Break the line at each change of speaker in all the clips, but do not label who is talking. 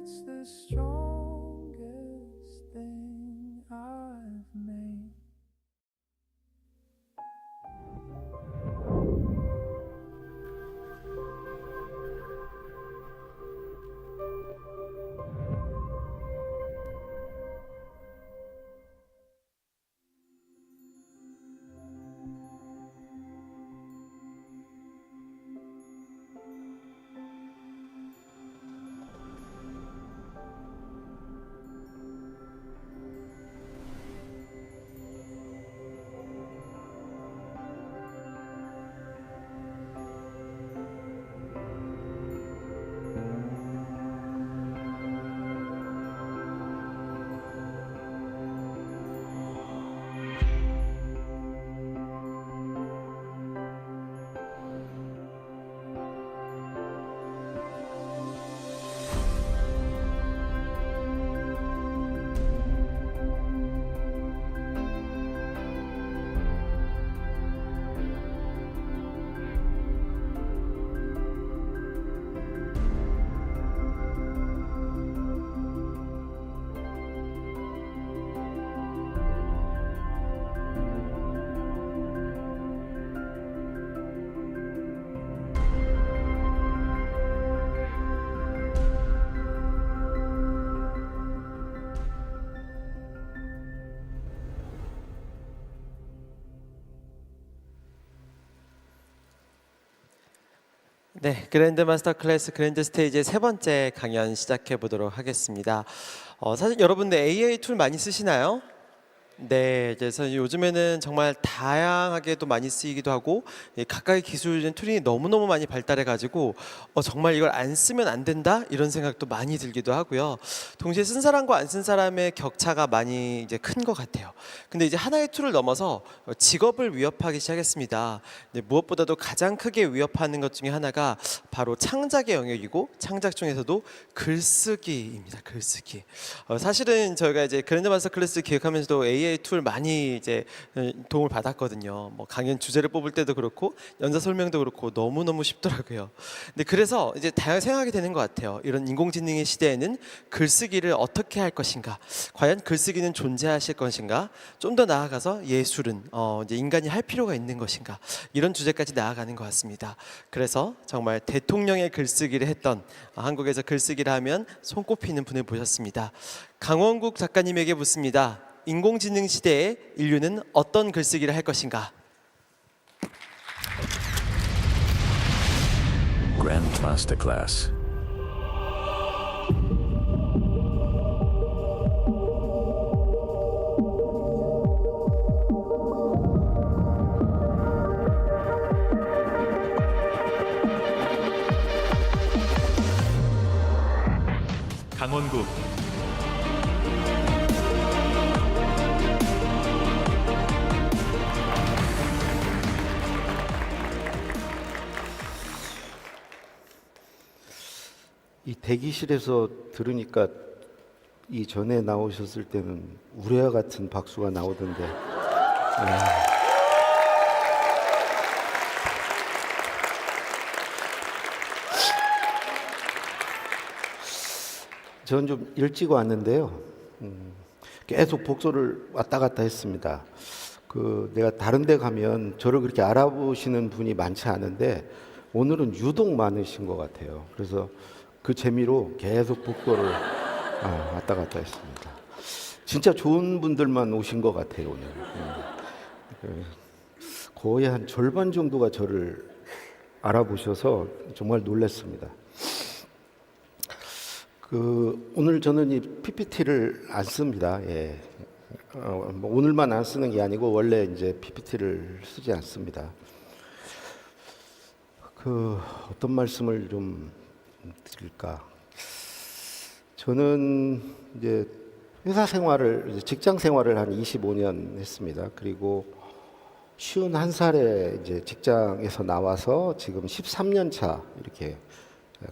it's the strongest thing I've made.
네, 그랜드 마스터 클래스 그랜드 스테이지의 세 번째 강연 시작해 보도록 하겠습니다. 사실 여러분들 AI 툴 많이 쓰시나요? 네, 그래서 요즘에는 정말 다양하게도 많이 쓰이기도 하고 가까이 기술적인 툴이 너무너무 많이 발달해가지고 정말 이걸 안 쓰면 안 된다 이런 생각도 많이 들기도 하고요. 동시에 쓴 사람과 안 쓴 사람의 격차가 많이 이제 큰 것 같아요. 근데 이제 하나의 툴을 넘어서 직업을 위협하기 시작했습니다. 무엇보다도 가장 크게 위협하는 것 중에 하나가 바로 창작의 영역이고 창작 중에서도 글쓰기입니다. 글쓰기. 사실은 저희가 이제 그랜드 마스터 클래스 기획하면서도 AI 툴 많이 이제 도움을 받았거든요. 뭐 강연 주제를 뽑을 때도 그렇고 연사 설명도 그렇고 너무너무 쉽더라고요. 근데 그래서 이제 다양하게 생각하게 되는 것 같아요. 이런 인공지능의 시대에는 글쓰기를 어떻게 할 것인가? 과연 글쓰기는 존재하실 것인가? 좀 더 나아가서 예술은 이제 인간이 할 필요가 있는 것인가? 이런 주제까지 나아가는 것 같습니다. 그래서 정말 대통령의 글쓰기를 했던 한국에서 글쓰기를 하면 손꼽히는 분을 모셨습니다. 강원국 작가님에게 묻습니다. 인공지능 시대에 인류는 어떤 글쓰기를 할 것인가?
Grand Masterclass.
강원구
이 대기실에서 들으니까 이 전에 나오셨을 때는 우레와 같은 박수가 나오던데. 저는 좀 일찍 왔는데요. 계속 복도를 왔다 갔다 했습니다. 내가 다른 데 가면 저를 그렇게 알아보시는 분이 많지 않은데 오늘은 유독 많으신 것 같아요. 그래서 그 재미로 계속 복도를 왔다 갔다 했습니다. 진짜 좋은 분들만 오신 것 같아요, 오늘. 거의 한 절반 정도가 저를 알아보셔서 정말 놀랐습니다. 오늘 저는 이 PPT를 안 씁니다. 예. 뭐 오늘만 안 쓰는 게 아니고 원래 이제 PPT를 쓰지 않습니다. 어떤 말씀을 좀 드릴까? 저는 이제 회사 생활을, 직장 생활을 한 25년 했습니다. 그리고 51살에 이제 직장에서 나와서 지금 13년 차 이렇게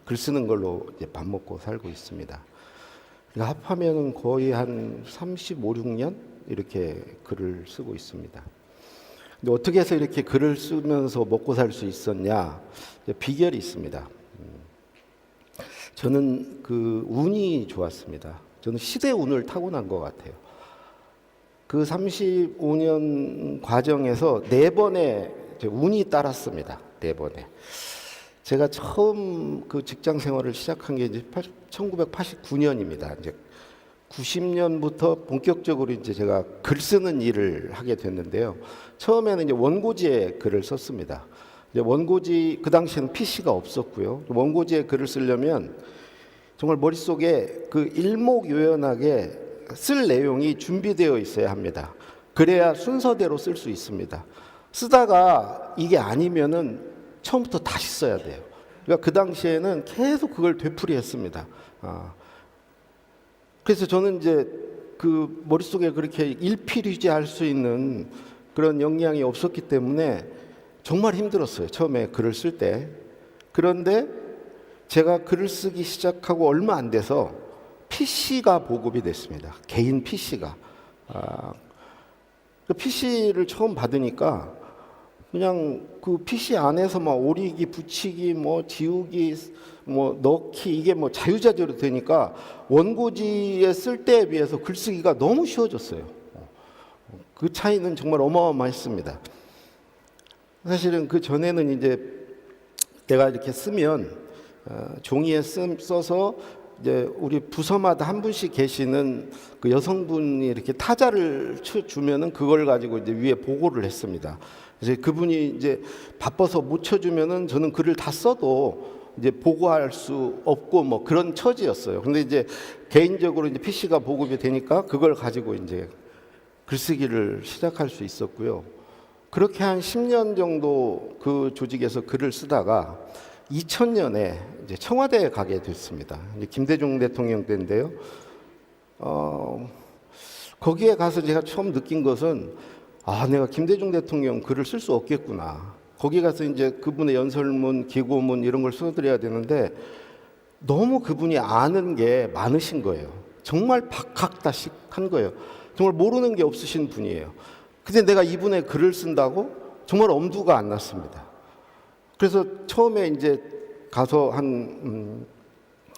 글 쓰는 걸로 이제 밥 먹고 살고 있습니다. 그러니까 합하면은 거의 한 35, 6년 이렇게 글을 쓰고 있습니다. 근데 어떻게 해서 이렇게 글을 쓰면서 먹고 살 수 있었냐? 비결이 있습니다. 저는 그 운이 좋았습니다. 저는 시대 운을 타고난 것 같아요. 그 35년 과정에서 4번의 운이 따랐습니다. 4번에. 제가 처음 그 직장 생활을 시작한 게 이제 1989년입니다. 이제 90년부터 본격적으로 이제 제가 글 쓰는 일을 하게 됐는데요. 처음에는 이제 원고지에 글을 썼습니다. 이제 원고지 그 당시에는 PC가 없었고요. 원고지에 글을 쓰려면 정말 머릿속에 그 일목요연하게 쓸 내용이 준비되어 있어야 합니다. 그래야 순서대로 쓸 수 있습니다. 쓰다가 이게 아니면은 처음부터 다시 써야 돼요. 그러니까 그 당시에는 계속 그걸 되풀이했습니다. 그래서 저는 이제 그 머릿속에 그렇게 일필휘지할 수 있는 그런 역량이 없었기 때문에 정말 힘들었어요. 처음에 글을 쓸 때. 그런데 제가 글을 쓰기 시작하고 얼마 안 돼서 PC가 보급이 됐습니다. 개인 PC가. 그 PC를 처음 받으니까 그냥 그 PC 안에서 막 오리기, 붙이기, 뭐 지우기, 뭐 넣기 이게 뭐 자유자재로 되니까 원고지에 쓸 때에 비해서 글쓰기가 너무 쉬워졌어요. 그 차이는 정말 어마어마했습니다. 사실은 그 전에는 이제 내가 이렇게 쓰면 종이에 써서 이제 우리 부서마다 한 분씩 계시는 그 여성분이 이렇게 타자를 주면은 그걸 가지고 이제 위에 보고를 했습니다. 그래서 그분이 이제 바빠서 못 쳐주면은 저는 글을 다 써도 이제 보고할 수 없고 뭐 그런 처지였어요. 근데 이제 개인적으로 이제 PC가 보급이 되니까 그걸 가지고 이제 글쓰기를 시작할 수 있었고요. 그렇게 한 10년 정도 그 조직에서 글을 쓰다가 2000년에 이제 청와대에 가게 됐습니다. 이제 김대중 대통령 때인데요. 거기에 가서 제가 처음 느낀 것은 내가 김대중 대통령 글을 쓸 수 없겠구나. 거기 가서 이제 그분의 연설문, 기고문 이런 걸 써드려야 되는데 너무 그분이 아는 게 많으신 거예요. 정말 박학다식한 거예요. 정말 모르는 게 없으신 분이에요. 근데 내가 이분의 글을 쓴다고 정말 엄두가 안 났습니다. 그래서 처음에 이제 가서 한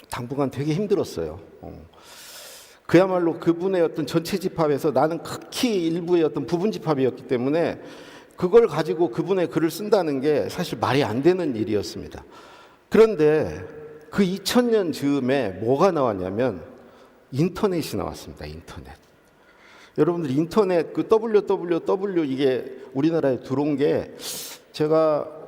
당분간 되게 힘들었어요. 그야말로 그분의 어떤 전체 집합에서 나는 극히 일부의 어떤 부분 집합이었기 때문에 그걸 가지고 그분의 글을 쓴다는 게 사실 말이 안 되는 일이었습니다. 그런데 그 2000년 즈음에 뭐가 나왔냐면 인터넷이 나왔습니다. 인터넷. 여러분들 인터넷 그 www 이게 우리나라에 들어온 게 제가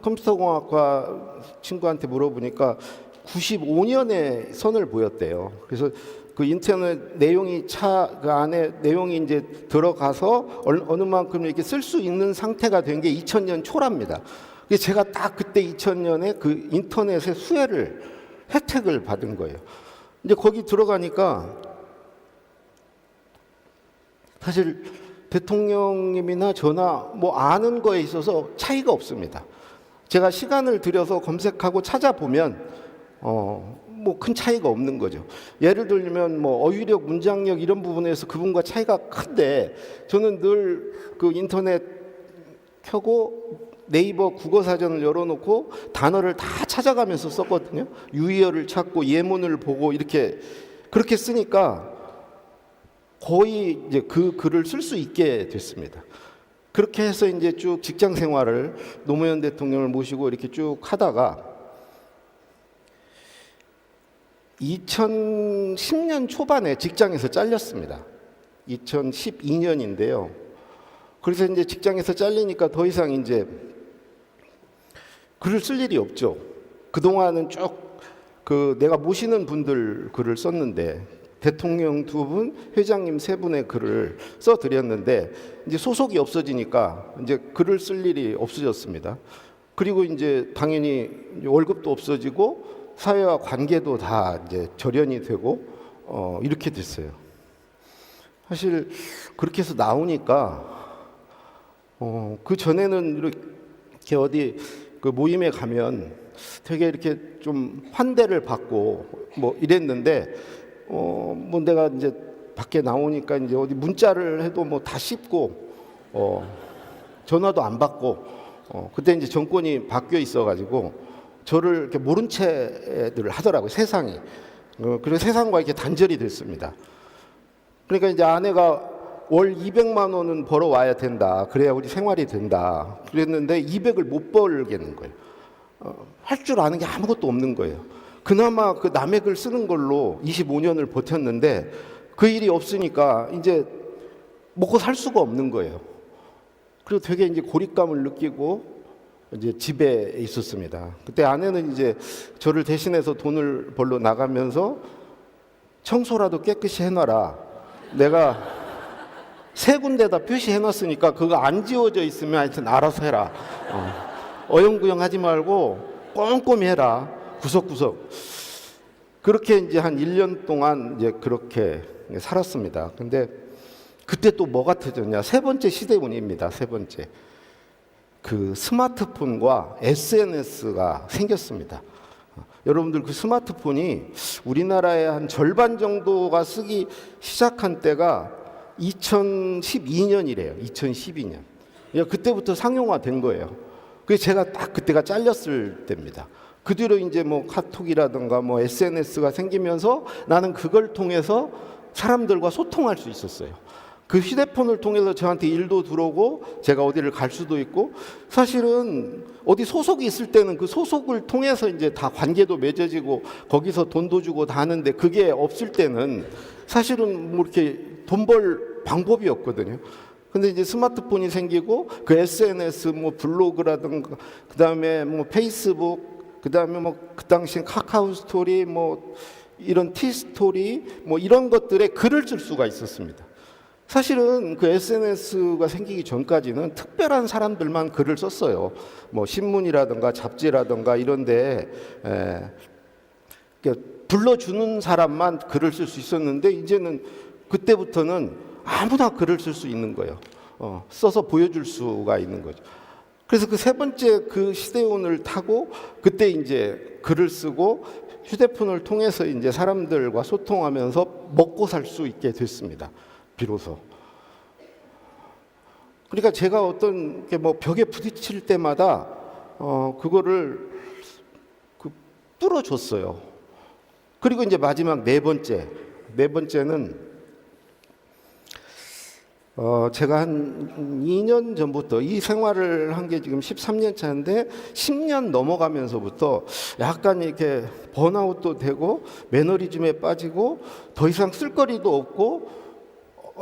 컴퓨터공학과 친구한테 물어보니까 95년에 선을 보였대요. 그래서 그 인터넷 내용이 그 안에 내용이 이제 들어가서 어느 만큼 이렇게 쓸 수 있는 상태가 된 게 2000년 초랍니다. 그래서 제가 딱 그때 2000년에 그 인터넷의 혜택을 받은 거예요. 이제 거기 들어가니까 사실 대통령님이나 저나 뭐 아는 거에 있어서 차이가 없습니다. 제가 시간을 들여서 검색하고 찾아보면 뭐 큰 차이가 없는 거죠. 예를 들면 뭐 어휘력, 문장력 이런 부분에서 그분과 차이가 큰데 저는 늘 그 인터넷 켜고 네이버 국어사전을 열어놓고 단어를 다 찾아가면서 썼거든요. 유의어를 찾고 예문을 보고 그렇게 쓰니까 거의 이제 그 글을 쓸 수 있게 됐습니다. 그렇게 해서 이제 쭉 직장 생활을 노무현 대통령을 모시고 이렇게 쭉 하다가 2010년 초반에 직장에서 잘렸습니다. 2012년인데요. 그래서 이제 직장에서 잘리니까 더 이상 이제 글을 쓸 일이 없죠. 그동안은 쭉 그 내가 모시는 분들 글을 썼는데 대통령 2분, 회장님 3분의 글을 써드렸는데 이제 소속이 없어지니까 이제 글을 쓸 일이 없어졌습니다. 그리고 이제 당연히 월급도 없어지고 사회와 관계도 다 이제 절연이 되고 이렇게 됐어요. 사실 그렇게 해서 나오니까 그 전에는 이렇게 어디 그 모임에 가면 되게 이렇게 좀 환대를 받고 뭐 이랬는데 뭐 내가 이제 밖에 나오니까 이제 어디 문자를 해도 뭐 다 씹고 전화도 안 받고 그때 이제 정권이 바뀌어 있어가지고 저를 이렇게 모른 채들 하더라고요, 세상이. 그래서 세상과 이렇게 단절이 됐습니다. 그러니까 이제 아내가 월 200만 원은 벌어와야 된다. 그래야 우리 생활이 된다. 그랬는데 200을 못 벌겠는 거예요. 할 줄 아는 게 아무것도 없는 거예요. 그나마 그 남의 글 쓰는 걸로 25년을 버텼는데 그 일이 없으니까 이제 먹고 살 수가 없는 거예요. 그리고 되게 이제 고립감을 느끼고 이제 집에 있었습니다. 그때 아내는 이제 저를 대신해서 돈을 벌러 나가면서 청소라도 깨끗이 해놔라. 내가 3군데다 표시해놨으니까 그거 안 지워져 있으면 하여튼 알아서 해라. 어영부영 하지 말고 꼼꼼히 해라. 구석구석. 그렇게 이제 한 1년 동안 이제 그렇게 살았습니다. 근데 그때 또 뭐가 터졌냐? 세 번째 시대운입니다. 세 번째. 그 스마트폰과 SNS가 생겼습니다. 여러분들 그 스마트폰이 우리나라의 한 절반 정도가 쓰기 시작한 때가 2012년이래요. 2012년. 그때부터 상용화된 거예요. 그래서 제가 딱 그때가 잘렸을 때입니다. 그 뒤로 이제 뭐 카톡이라든가 뭐 SNS가 생기면서 나는 그걸 통해서 사람들과 소통할 수 있었어요. 그 휴대폰을 통해서 저한테 일도 들어오고 제가 어디를 갈 수도 있고, 사실은 어디 소속이 있을 때는 그 소속을 통해서 이제 다 관계도 맺어지고 거기서 돈도 주고 다 하는데, 그게 없을 때는 사실은 뭐 이렇게 돈 벌 방법이 없거든요. 근데 이제 스마트폰이 생기고 그 SNS 뭐 블로그라든가 그다음에 뭐 페이스북, 그다음에 뭐 그 당시 카카오 스토리 뭐 이런 티 스토리 뭐 이런 것들에 글을 쓸 수가 있었습니다. 사실은 그 SNS가 생기기 전까지는 특별한 사람들만 글을 썼어요. 뭐 신문이라든가 잡지라든가 이런데 불러주는 사람만 글을 쓸 수 있었는데, 이제는 그때부터는 아무나 글을 쓸 수 있는 거예요. 써서 보여줄 수가 있는 거죠. 그래서 그 세 번째 그 시대운을 타고 그때 이제 글을 쓰고 휴대폰을 통해서 이제 사람들과 소통하면서 먹고 살 수 있게 됐습니다. 비로소. 그러니까 제가 어떤 게 뭐 벽에 부딪힐 때마다 그거를 뚫어줬어요. 그리고 이제 마지막 네 번째는 제가 한 2년 전부터 이 생활을 한 게 지금 13년 차인데 10년 넘어가면서부터 약간 이렇게 번아웃도 되고 매너리즘에 빠지고 더 이상 쓸거리도 없고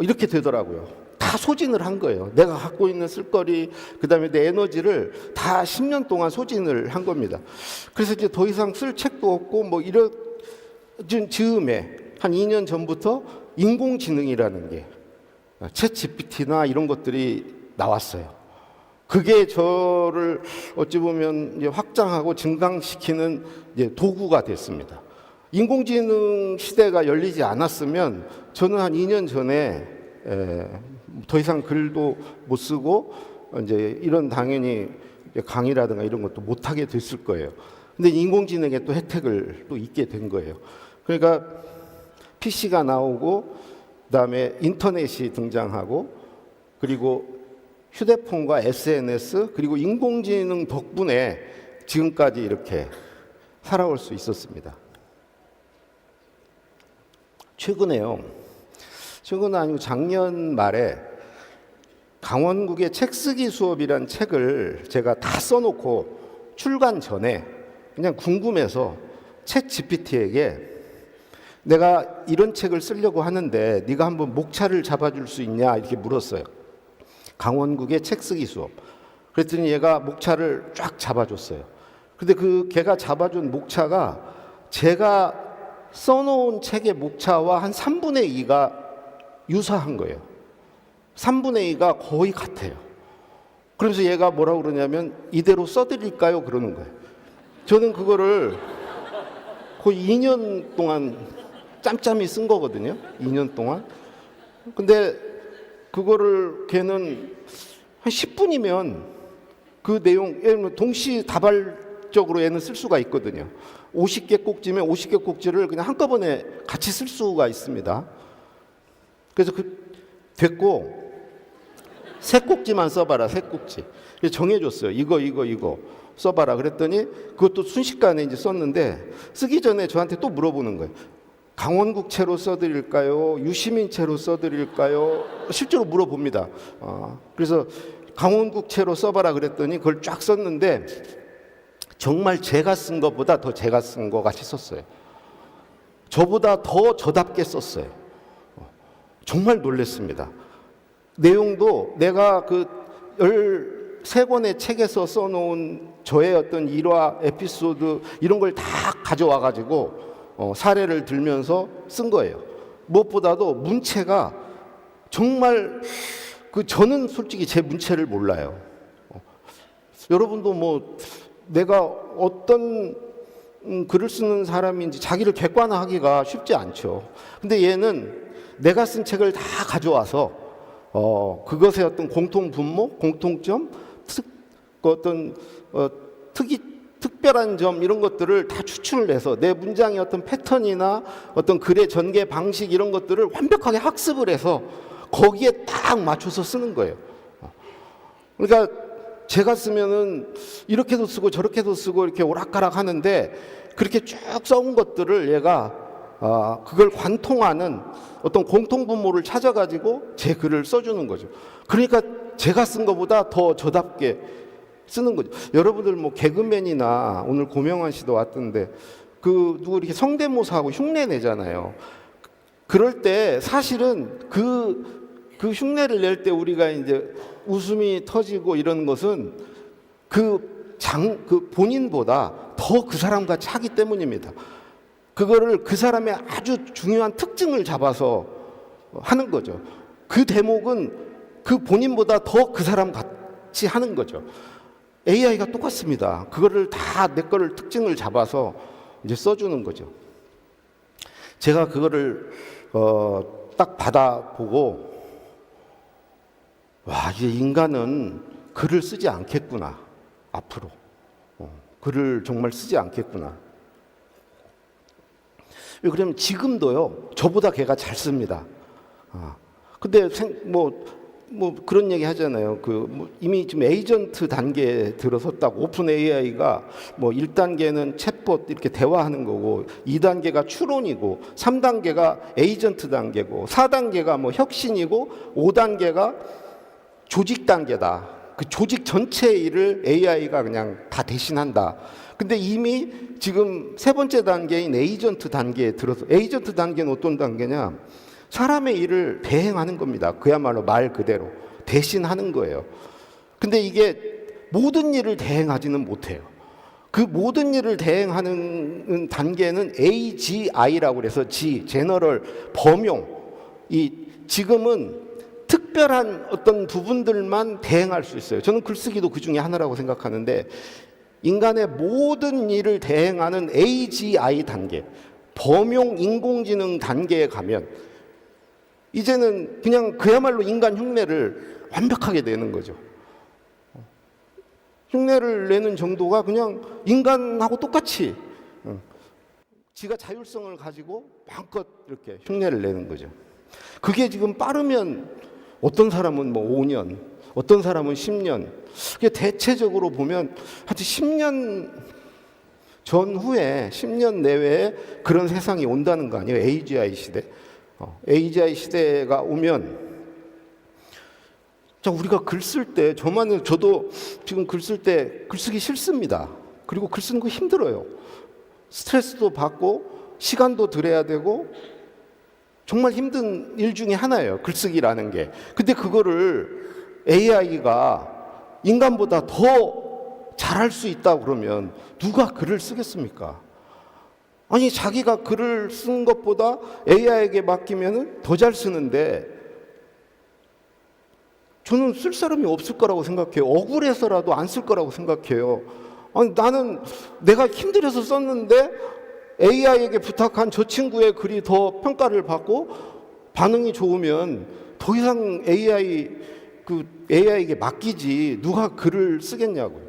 이렇게 되더라고요. 다 소진을 한 거예요. 내가 갖고 있는 쓸거리, 그다음에 내 에너지를 다 10년 동안 소진을 한 겁니다. 그래서 이제 더 이상 쓸 책도 없고 뭐 이런 즈음에 한 2년 전부터 인공지능이라는 게 챗 GPT나 이런 것들이 나왔어요. 그게 저를 어찌 보면 이제 확장하고 증강시키는 이제 도구가 됐습니다. 인공지능 시대가 열리지 않았으면 저는 한 2년 전에 더 이상 글도 못 쓰고 이제 이런 당연히 강의라든가 이런 것도 못 하게 됐을 거예요. 근데 인공지능에 또 혜택을 또 있게 된 거예요. 그러니까 PC가 나오고 그다음에 인터넷이 등장하고 그리고 휴대폰과 SNS 그리고 인공지능 덕분에 지금까지 이렇게 살아올 수 있었습니다. 최근에는 아니고 작년 말에 강원국의 책쓰기 수업이란 책을 제가 다 써놓고 출간 전에 그냥 궁금해서 챗 GPT에게 내가 이런 책을 쓰려고 하는데 네가 한번 목차를 잡아줄 수 있냐 이렇게 물었어요. 강원국의 책쓰기 수업. 그랬더니 얘가 목차를 쫙 잡아줬어요. 근데 그 걔가 잡아준 목차가 제가 써놓은 책의 목차와 한 3분의 2가 유사한 거예요. 3분의 2가 거의 같아요. 그러면서 얘가 뭐라고 그러냐면 이대로 써드릴까요? 그러는 거예요. 저는 그거를 거의 2년 동안 짬짬이 쓴 거거든요. 2년 동안. 근데 그거를 걔는 한 10분이면 그 내용, 동시다발적으로 얘는 쓸 수가 있거든요. 50개 꼭지면 50개 꼭지를 그냥 한꺼번에 같이 쓸 수가 있습니다. 그래서 됐고 세 꼭지만 써봐라. 세 꼭지. 정해줬어요. 이거. 써봐라 그랬더니 그것도 순식간에 이제 썼는데 쓰기 전에 저한테 또 물어보는 거예요. 강원국채로 써드릴까요? 유시민채로 써드릴까요? 실제로 물어봅니다. 그래서 강원국채로 써봐라 그랬더니 그걸 쫙 썼는데 정말 제가 쓴 것보다 더 제가 쓴 것 같이 썼어요. 저보다 더 저답게 썼어요. 정말 놀랐습니다. 내용도 내가 그 13권의 책에서 써놓은 저의 어떤 일화, 에피소드 이런 걸 다 가져와 가지고 사례를 들면서 쓴 거예요. 무엇보다도 문체가 정말 저는 솔직히 제 문체를 몰라요. 여러분도 뭐 내가 어떤 글을 쓰는 사람인지 자기를 객관화하기가 쉽지 않죠. 근데 얘는 내가 쓴 책을 다 가져와서 그것의 어떤 공통 분모, 공통점, 특별한 점 이런 것들을 다 추출을 해서 내 문장의 어떤 패턴이나 어떤 글의 전개 방식 이런 것들을 완벽하게 학습을 해서 거기에 딱 맞춰서 쓰는 거예요. 그러니까 제가 쓰면은 이렇게도 쓰고 저렇게도 쓰고 이렇게 오락가락 하는데 그렇게 쭉 써온 것들을 얘가 그걸 관통하는 어떤 공통분모를 찾아가지고 제 글을 써주는 거죠. 그러니까 제가 쓴 것보다 더 저답게 쓰는 거죠. 여러분들 뭐 개그맨이나 오늘 고명환 씨도 왔던데 누구 이렇게 성대모사하고 흉내 내잖아요. 그럴 때 사실은 그 흉내를 낼 때 우리가 이제 웃음이 터지고 이런 것은 그 본인보다 더 그 사람같이 하기 때문입니다. 그거를 그 사람의 아주 중요한 특징을 잡아서 하는 거죠. 그 대목은 그 본인보다 더 그 사람 같이 하는 거죠. AI가 똑같습니다. 그거를 다 내 거를 특징을 잡아서 이제 써주는 거죠. 제가 그거를 딱 받아보고 와, 이제 인간은 글을 쓰지 않겠구나. 앞으로 글을 정말 쓰지 않겠구나. 왜 그러면 지금도요 저보다 걔가 잘 씁니다. 근데 뭐 그런 얘기 하잖아요. 이미 지금 에이전트 단계에 들어섰다고. 오픈 AI가 뭐 1단계는 챗봇 이렇게 대화하는 거고 2단계가 추론이고 3단계가 에이전트 단계고 4단계가 뭐 혁신이고 5단계가 조직 단계다. 그 조직 전체의 일을 AI가 그냥 다 대신한다. 근데 이미 지금 세 번째 단계인 에이전트 단계에 들어서 에이전트 단계는 어떤 단계냐? 사람의 일을 대행하는 겁니다. 그야말로 말 그대로 대신하는 거예요. 근데 이게 모든 일을 대행하지는 못해요. 그 모든 일을 대행하는 단계는 AGI라고 그래서 제너럴 범용. 지금은 특별한 어떤 부분들만 대행할 수 있어요. 저는 글쓰기도 그 중에 하나라고 생각하는데 인간의 모든 일을 대행하는 AGI 단계, 범용 인공지능 단계에 가면 이제는 그냥 그야말로 인간 흉내를 완벽하게 내는 거죠. 흉내를 내는 정도가 그냥 인간하고 똑같이 지가 자율성을 가지고 마음껏 이렇게 흉내를 내는 거죠. 그게 지금 빠르면 어떤 사람은 뭐 5년, 어떤 사람은 10년. 그게 대체적으로 보면 하여튼 10년 전후에 10년 내외에 그런 세상이 온다는 거 아니에요. AGI 시대. AGI 시대가 오면 자, 우리가 글 쓸 때 저도 지금 글 쓸 때 글쓰기 싫습니다. 그리고 글 쓰는 거 힘들어요. 스트레스도 받고 시간도 들여야 되고 정말 힘든 일 중에 하나예요. 글쓰기라는 게. 근데 그거를 AI가 인간보다 더 잘할 수 있다 그러면 누가 글을 쓰겠습니까? 아니 자기가 글을 쓴 것보다 AI에게 맡기면 더 잘 쓰는데 저는 쓸 사람이 없을 거라고 생각해요. 억울해서라도 안 쓸 거라고 생각해요. 아니 나는 내가 힘들어서 썼는데 AI에게 부탁한 저 친구의 글이 더 평가를 받고 반응이 좋으면 더 이상 AI에게 맡기지 누가 글을 쓰겠냐고요.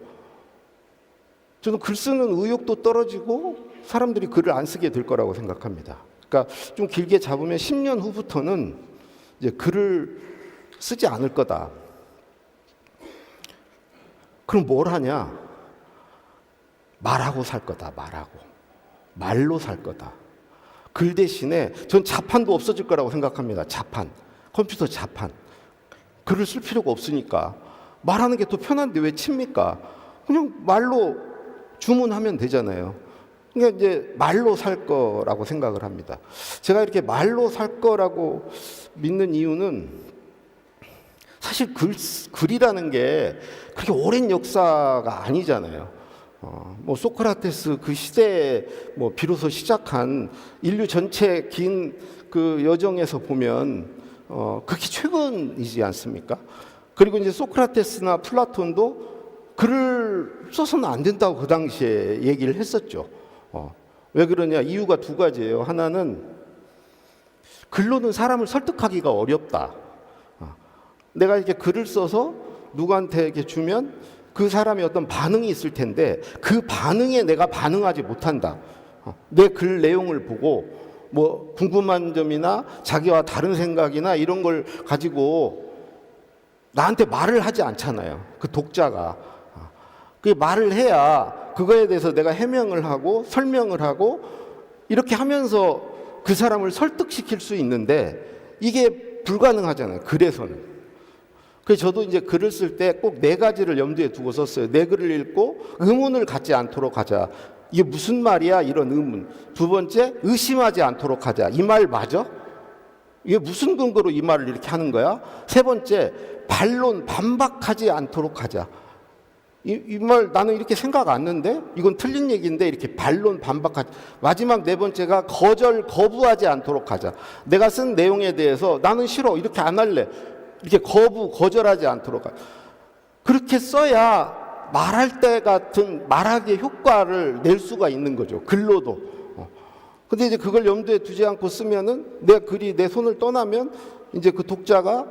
저는 글 쓰는 의욕도 떨어지고 사람들이 글을 안 쓰게 될 거라고 생각합니다. 그러니까 좀 길게 잡으면 10년 후부터는 이제 글을 쓰지 않을 거다. 그럼 뭘 하냐? 말하고 살 거다. 말로 살 거다. 글 대신에 전 자판도 없어질 거라고 생각합니다. 자판, 컴퓨터 자판. 글을 쓸 필요가 없으니까 말하는 게 더 편한데 왜 칩니까? 그냥 말로 주문하면 되잖아요. 그러니까 이제 말로 살 거라고 생각을 합니다. 제가 이렇게 말로 살 거라고 믿는 이유는 사실 글이라는 게 그렇게 오랜 역사가 아니잖아요. 뭐 소크라테스 그 시대에 뭐 비로소 시작한 인류 전체 긴 그 여정에서 보면 그게 최근이지 않습니까? 그리고 이제 소크라테스나 플라톤도 글을 써서는 안 된다고 그 당시에 얘기를 했었죠. 왜 그러냐? 이유가 두 가지예요. 하나는 글로는 사람을 설득하기가 어렵다. 내가 이렇게 글을 써서 누구한테 이렇게 주면 그 사람이 어떤 반응이 있을 텐데 그 반응에 내가 반응하지 못한다. 내 글 내용을 보고 뭐 궁금한 점이나 자기와 다른 생각이나 이런 걸 가지고 나한테 말을 하지 않잖아요. 그 독자가. 그 말을 해야 그거에 대해서 내가 해명을 하고 설명을 하고 이렇게 하면서 그 사람을 설득시킬 수 있는데 이게 불가능하잖아요. 글에서는. 그래서 저도 이제 글을 쓸 때 꼭 네 가지를 염두에 두고 썼어요. 내 글을 읽고 의문을 갖지 않도록 하자. 이게 무슨 말이야? 이런 의문. 두 번째, 의심하지 않도록 하자. 이 말 맞아? 이게 무슨 근거로 이 말을 이렇게 하는 거야? 세 번째, 반론, 반박하지 않도록 하자. 이 말 나는 이렇게 생각 안 했는데 이건 틀린 얘기인데 이렇게 반론, 반박하지. 마지막 네 번째가 거부하지 않도록 하자. 내가 쓴 내용에 대해서 나는 싫어, 이렇게 안 할래. 이렇게 거절하지 않도록 하자. 그렇게 써야 말할 때 같은 말하기의 효과를 낼 수가 있는 거죠. 글로도. 근데 이제 그걸 염두에 두지 않고 쓰면은 내 글이 내 손을 떠나면 이제 그 독자가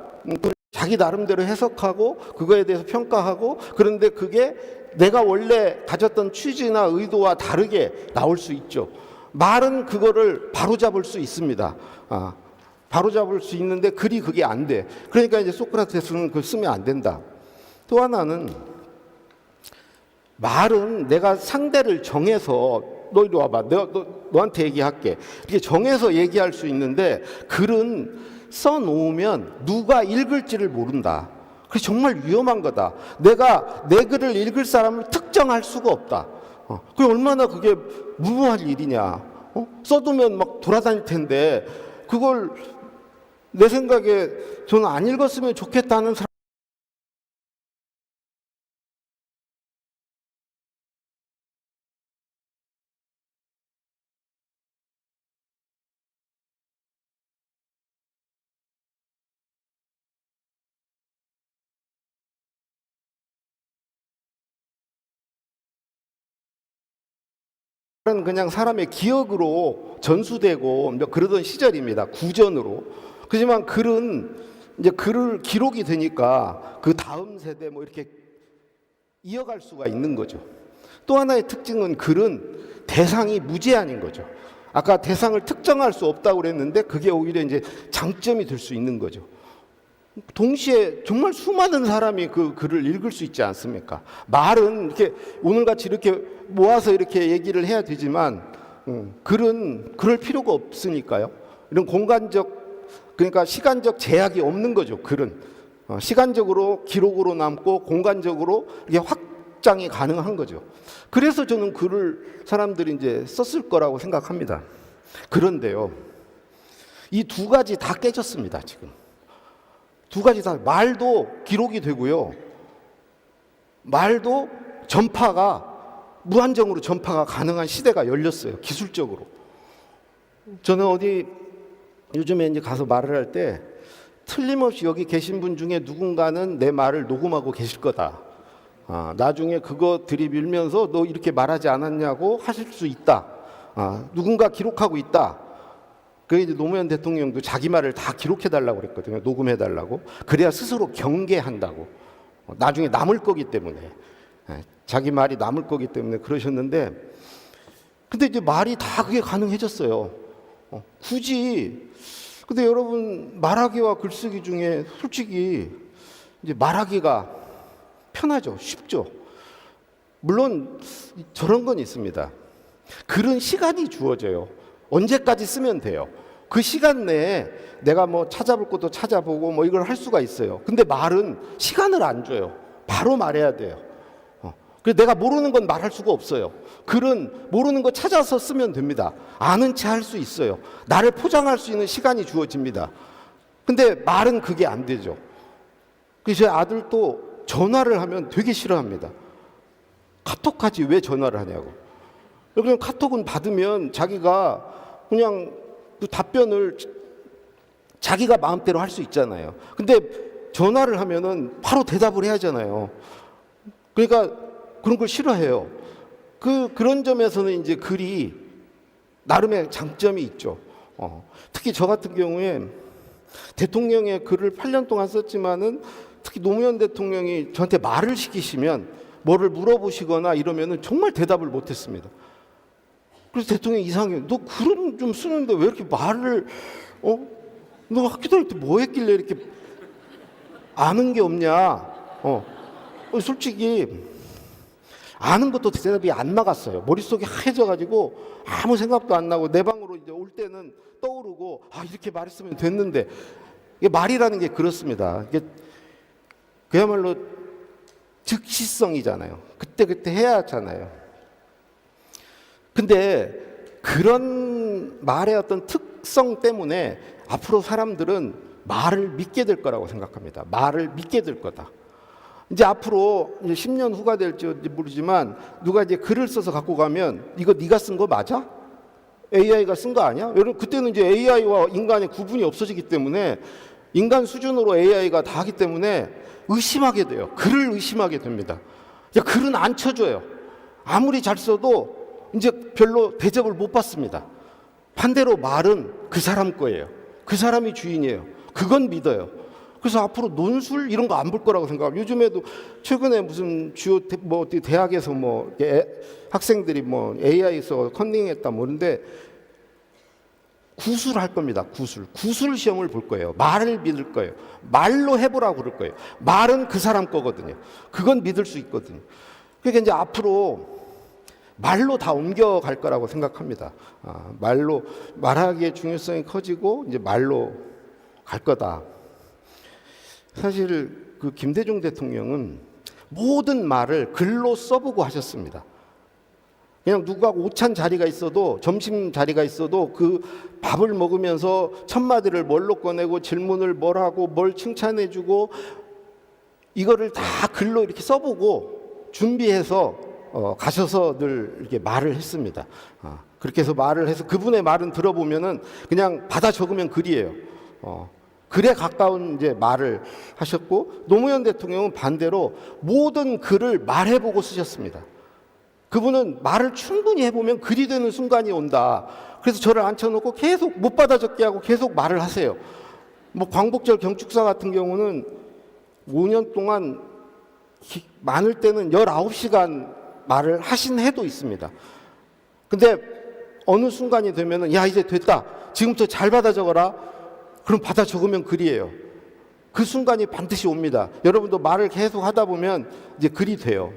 자기 나름대로 해석하고 그거에 대해서 평가하고 그런데 그게 내가 원래 가졌던 취지나 의도와 다르게 나올 수 있죠. 말은 그거를 바로잡을 수 있습니다. 바로잡을 수 있는데 글이 그게 안 돼. 그러니까 이제 소크라테스는 그걸 쓰면 안 된다. 또 하나는 말은 내가 상대를 정해서 너 이리 와봐. 내가 너한테 얘기할게. 이렇게 정해서 얘기할 수 있는데 글은 써놓으면 누가 읽을지를 모른다. 그게 정말 위험한 거다. 내가 내 글을 읽을 사람을 특정할 수가 없다. 그게 얼마나 그게 무모할 일이냐. 써두면 막 돌아다닐 텐데 그걸 내 생각에 저는 안 읽었으면 좋겠다는 사람 은 그냥 사람의 기억으로 전수되고 그러던 시절입니다. 구전으로. 그렇지만 글은 이제 글을 기록이 되니까 그 다음 세대 뭐 이렇게 이어갈 수가 있는 거죠. 또 하나의 특징은 글은 대상이 무제한인 거죠. 아까 대상을 특정할 수 없다고 그랬는데 그게 오히려 이제 장점이 될 수 있는 거죠. 동시에 정말 수많은 사람이 그 글을 읽을 수 있지 않습니까? 말은 이렇게 오늘같이 이렇게 모아서 이렇게 얘기를 해야 되지만 글은 그럴 필요가 없으니까요. 이런 공간적 그러니까 시간적 제약이 없는 거죠. 글은 시간적으로 기록으로 남고 공간적으로 이게 확장이 가능한 거죠. 그래서 저는 글을 사람들이 이제 썼을 거라고 생각합니다. 그런데요, 이 두 가지 다 깨졌습니다. 지금 두 가지 다. 말도 기록이 되고요, 말도 전파가 무한정으로 전파가 가능한 시대가 열렸어요. 기술적으로. 저는 어디 요즘에 이제 가서 말을 할 때 틀림없이 여기 계신 분 중에 누군가는 내 말을 녹음하고 계실 거다. 나중에 그거 들이밀면서 너 이렇게 말하지 않았냐고 하실 수 있다. 누군가 기록하고 있다. 그게 이제 노무현 대통령도 자기 말을 다 기록해달라고 그랬거든요. 녹음해달라고. 그래야 스스로 경계한다고. 나중에 남을 거기 때문에. 자기 말이 남을 거기 때문에 그러셨는데, 근데 이제 말이 다 그게 가능해졌어요. 굳이. 근데 여러분, 말하기와 글쓰기 중에 솔직히 이제 말하기가 편하죠. 쉽죠. 물론 저런 건 있습니다. 글은 시간이 주어져요. 언제까지 쓰면 돼요. 그 시간 내에 내가 뭐 찾아볼 것도 찾아보고 뭐 이걸 할 수가 있어요. 근데 말은 시간을 안 줘요. 바로 말해야 돼요. 그래서 내가 모르는 건 말할 수가 없어요. 글은 모르는 거 찾아서 쓰면 됩니다. 아는 채 할 수 있어요. 나를 포장할 수 있는 시간이 주어집니다. 근데 말은 그게 안 되죠. 그래서 제 아들도 전화를 하면 되게 싫어합니다. 카톡하지 왜 전화를 하냐고. 그냥 카톡은 받으면 자기가 그냥 그 답변을 자기가 마음대로 할 수 있잖아요. 근데 전화를 하면은 바로 대답을 해야 하잖아요. 그러니까 그런 걸 싫어해요. 그런 점에서는 이제 글이 나름의 장점이 있죠. 특히 저 같은 경우에 대통령의 글을 8년 동안 썼지만은 특히 노무현 대통령이 저한테 말을 시키시면 뭐를 물어보시거나 이러면은 정말 대답을 못했습니다. 그래서 대통령이 이상해요. 너 글은 좀 쓰는데 왜 이렇게 말을 너 학교 다닐 때 뭐 했길래 이렇게 아는 게 없냐? 솔직히 아는 것도 대답이 안 나갔어요. 머릿속이 하얘져가지고 아무 생각도 안 나고 내 방으로 이제 올 때는 떠오르고 이렇게 말했으면 됐는데 이게 말이라는 게 그렇습니다. 이게 그야말로 즉시성이잖아요. 그때 해야 하잖아요. 근데 그런 말의 어떤 특성 때문에 앞으로 사람들은 말을 믿게 될 거라고 생각합니다. 말을 믿게 될 거다. 이제 앞으로 이제 10년 후가 될지 모르지만 누가 이제 글을 써서 갖고 가면 이거 네가 쓴 거 맞아? AI가 쓴 거 아니야? 여러분 그때는 이제 AI와 인간의 구분이 없어지기 때문에 인간 수준으로 AI가 다 하기 때문에 의심하게 돼요. 글을 의심하게 됩니다. 글은 안 쳐줘요. 아무리 잘 써도 이제 별로 대접을 못 받습니다. 반대로 말은 그 사람 거예요. 그 사람이 주인이에요. 그건 믿어요. 그래서 앞으로 논술 이런 거 안 볼 거라고 생각합니다. 요즘에도 최근에 무슨 주요 대학에서 학생들이 AI에서 컨닝했다 모르는데 구술할 겁니다. 구술 시험을 볼 거예요. 말을 믿을 거예요. 말로 해보라고 그럴 거예요. 말은 그 사람 거거든요. 그건 믿을 수 있거든요. 그러니까 이제 앞으로 말로 다 옮겨갈 거라고 생각합니다. 말로 말하기의 중요성이 커지고 이제 말로 갈 거다. 사실 그 김대중 대통령은 모든 말을 글로 써보고 하셨습니다. 그냥 누가 오찬 자리가 있어도 점심 자리가 있어도 그 밥을 먹으면서 첫 마디를 뭘로 꺼내고 질문을 뭘 하고 뭘 칭찬해주고 이거를 다 글로 이렇게 써보고 준비해서 가셔서 늘 이렇게 말을 했습니다. 그렇게 해서 말을 해서 그분의 말은 들어보면은 그냥 받아 적으면 글이에요. 글에 가까운 이제 말을 하셨고 노무현 대통령은 반대로 모든 글을 말해보고 쓰셨습니다. 그분은 말을 충분히 해보면 글이 되는 순간이 온다. 그래서 저를 앉혀놓고 계속 못 받아 적게 하고 계속 말을 하세요. 광복절 경축사 같은 경우는 5년 동안 많을 때는 19시간 말을 하신 해도 있습니다. 근데 어느 순간이 되면은 야 이제 됐다. 지금부터 잘 받아 적어라. 그럼 받아 적으면 글이에요. 그 순간이 반드시 옵니다. 여러분도 말을 계속 하다 보면 이제 글이 돼요.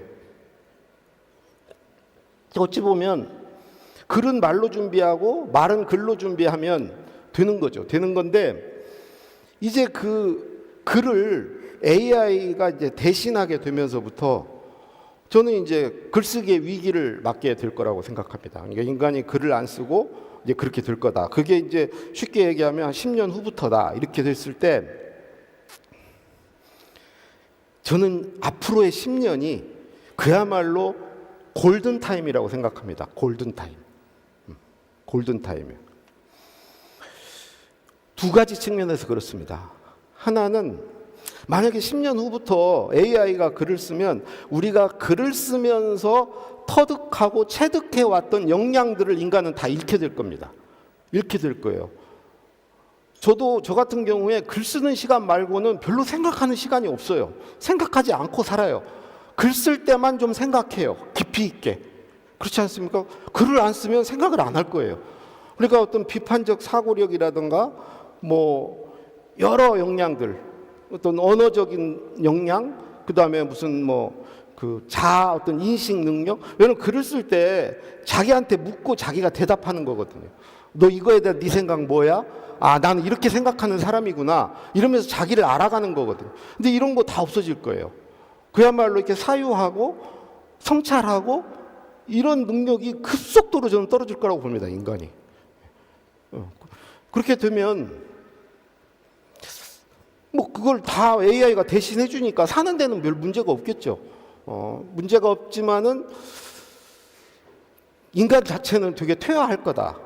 어찌 보면 글은 말로 준비하고 말은 글로 준비하면 되는 거죠. 되는 건데 이제 그 글을 AI가 이제 대신하게 되면서부터 저는 이제 글쓰기의 위기를 맞게 될 거라고 생각합니다. 그러니까 인간이 글을 안 쓰고 이제 그렇게 될 거다. 그게 이제 쉽게 얘기하면 한 10년 후부터다. 이렇게 됐을 때 저는 앞으로의 10년이 그야말로 골든타임이라고 생각합니다. 골든타임. 골든타임이에요. 두 가지 측면에서 그렇습니다. 하나는 만약에 10년 후부터 AI가 글을 쓰면 우리가 글을 쓰면서 터득하고 체득해왔던 역량들을 인간은 다 잃게 될 겁니다. 잃게 될 거예요. 저 같은 경우에 글 쓰는 시간 말고는 별로 생각하는 시간이 없어요. 생각하지 않고 살아요. 글 쓸 때만 좀 생각해요. 깊이 있게. 그렇지 않습니까? 글을 안 쓰면 생각을 안 할 거예요. 그러니까 어떤 비판적 사고력이라든가 여러 역량들, 어떤 언어적인 역량, 그 다음에 무슨 그 자아 어떤 인식 능력. 왜냐면 글을 쓸 때 자기한테 묻고 자기가 대답하는 거거든요. 너 이거에 대한 네 생각 뭐야? 아, 나는 이렇게 생각하는 사람이구나. 이러면서 자기를 알아가는 거거든요. 근데 이런 거 다 없어질 거예요. 그야말로 이렇게 사유하고 성찰하고 이런 능력이 급속도로 저는 떨어질 거라고 봅니다, 인간이. 그렇게 되면 뭐 그걸 다 AI가 대신해 주니까 사는 데는 별 문제가 없겠죠. 문제가 없지만은 인간 자체는 되게 퇴화할 거다.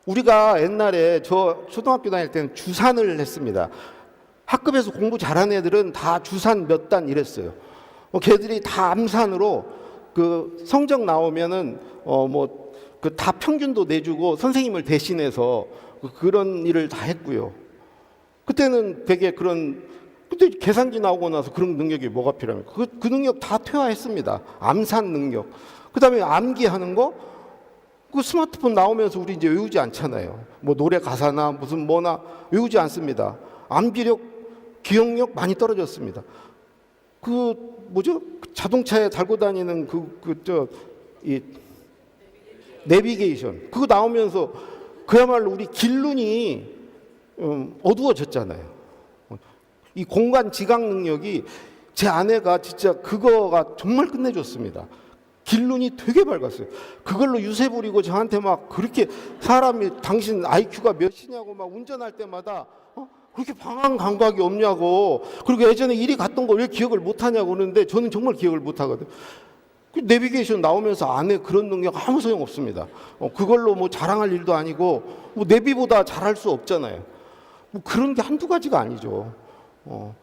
우리가 옛날에 저 초등학교 다닐 때는 주산을 했습니다. 학급에서 공부 잘하는 애들은 다 주산 몇 단 이랬어요. 걔들이 다 암산으로 그 성적 나오면은 뭐 그 다 평균도 내주고 선생님을 대신해서 그런 일을 다 했고요. 그때는 되게 그때 계산기 나오고 나서 그런 능력이 뭐가 필요합니까? 그 능력 다 퇴화했습니다. 암산 능력. 그 다음에 암기하는 거, 그 스마트폰 나오면서 우리 이제 외우지 않잖아요. 뭐 노래 가사나 무슨 뭐나 외우지 않습니다. 암기력, 기억력 많이 떨어졌습니다. 자동차에 달고 다니는 이 내비게이션. 그거 나오면서 그야말로 우리 길눈이 어두워졌잖아요. 이 공간 지각 능력이 제 아내가 진짜 그거가 정말 끝내줬습니다. 길눈이 되게 밝았어요. 그걸로 유세 부리고 저한테 막 그렇게 사람이 당신 IQ가 몇이냐고 막 운전할 때마다 그렇게 방황 감각이 없냐고, 그리고 예전에 이리 갔던 거 왜 기억을 못하냐고 그러는데 저는 정말 기억을 못하거든요. 그 내비게이션 나오면서 안에 그런 능력 아무 소용 없습니다. 그걸로 뭐 자랑할 일도 아니고 뭐 내비보다 잘할 수 없잖아요. 뭐 그런 게 한두 가지가 아니죠.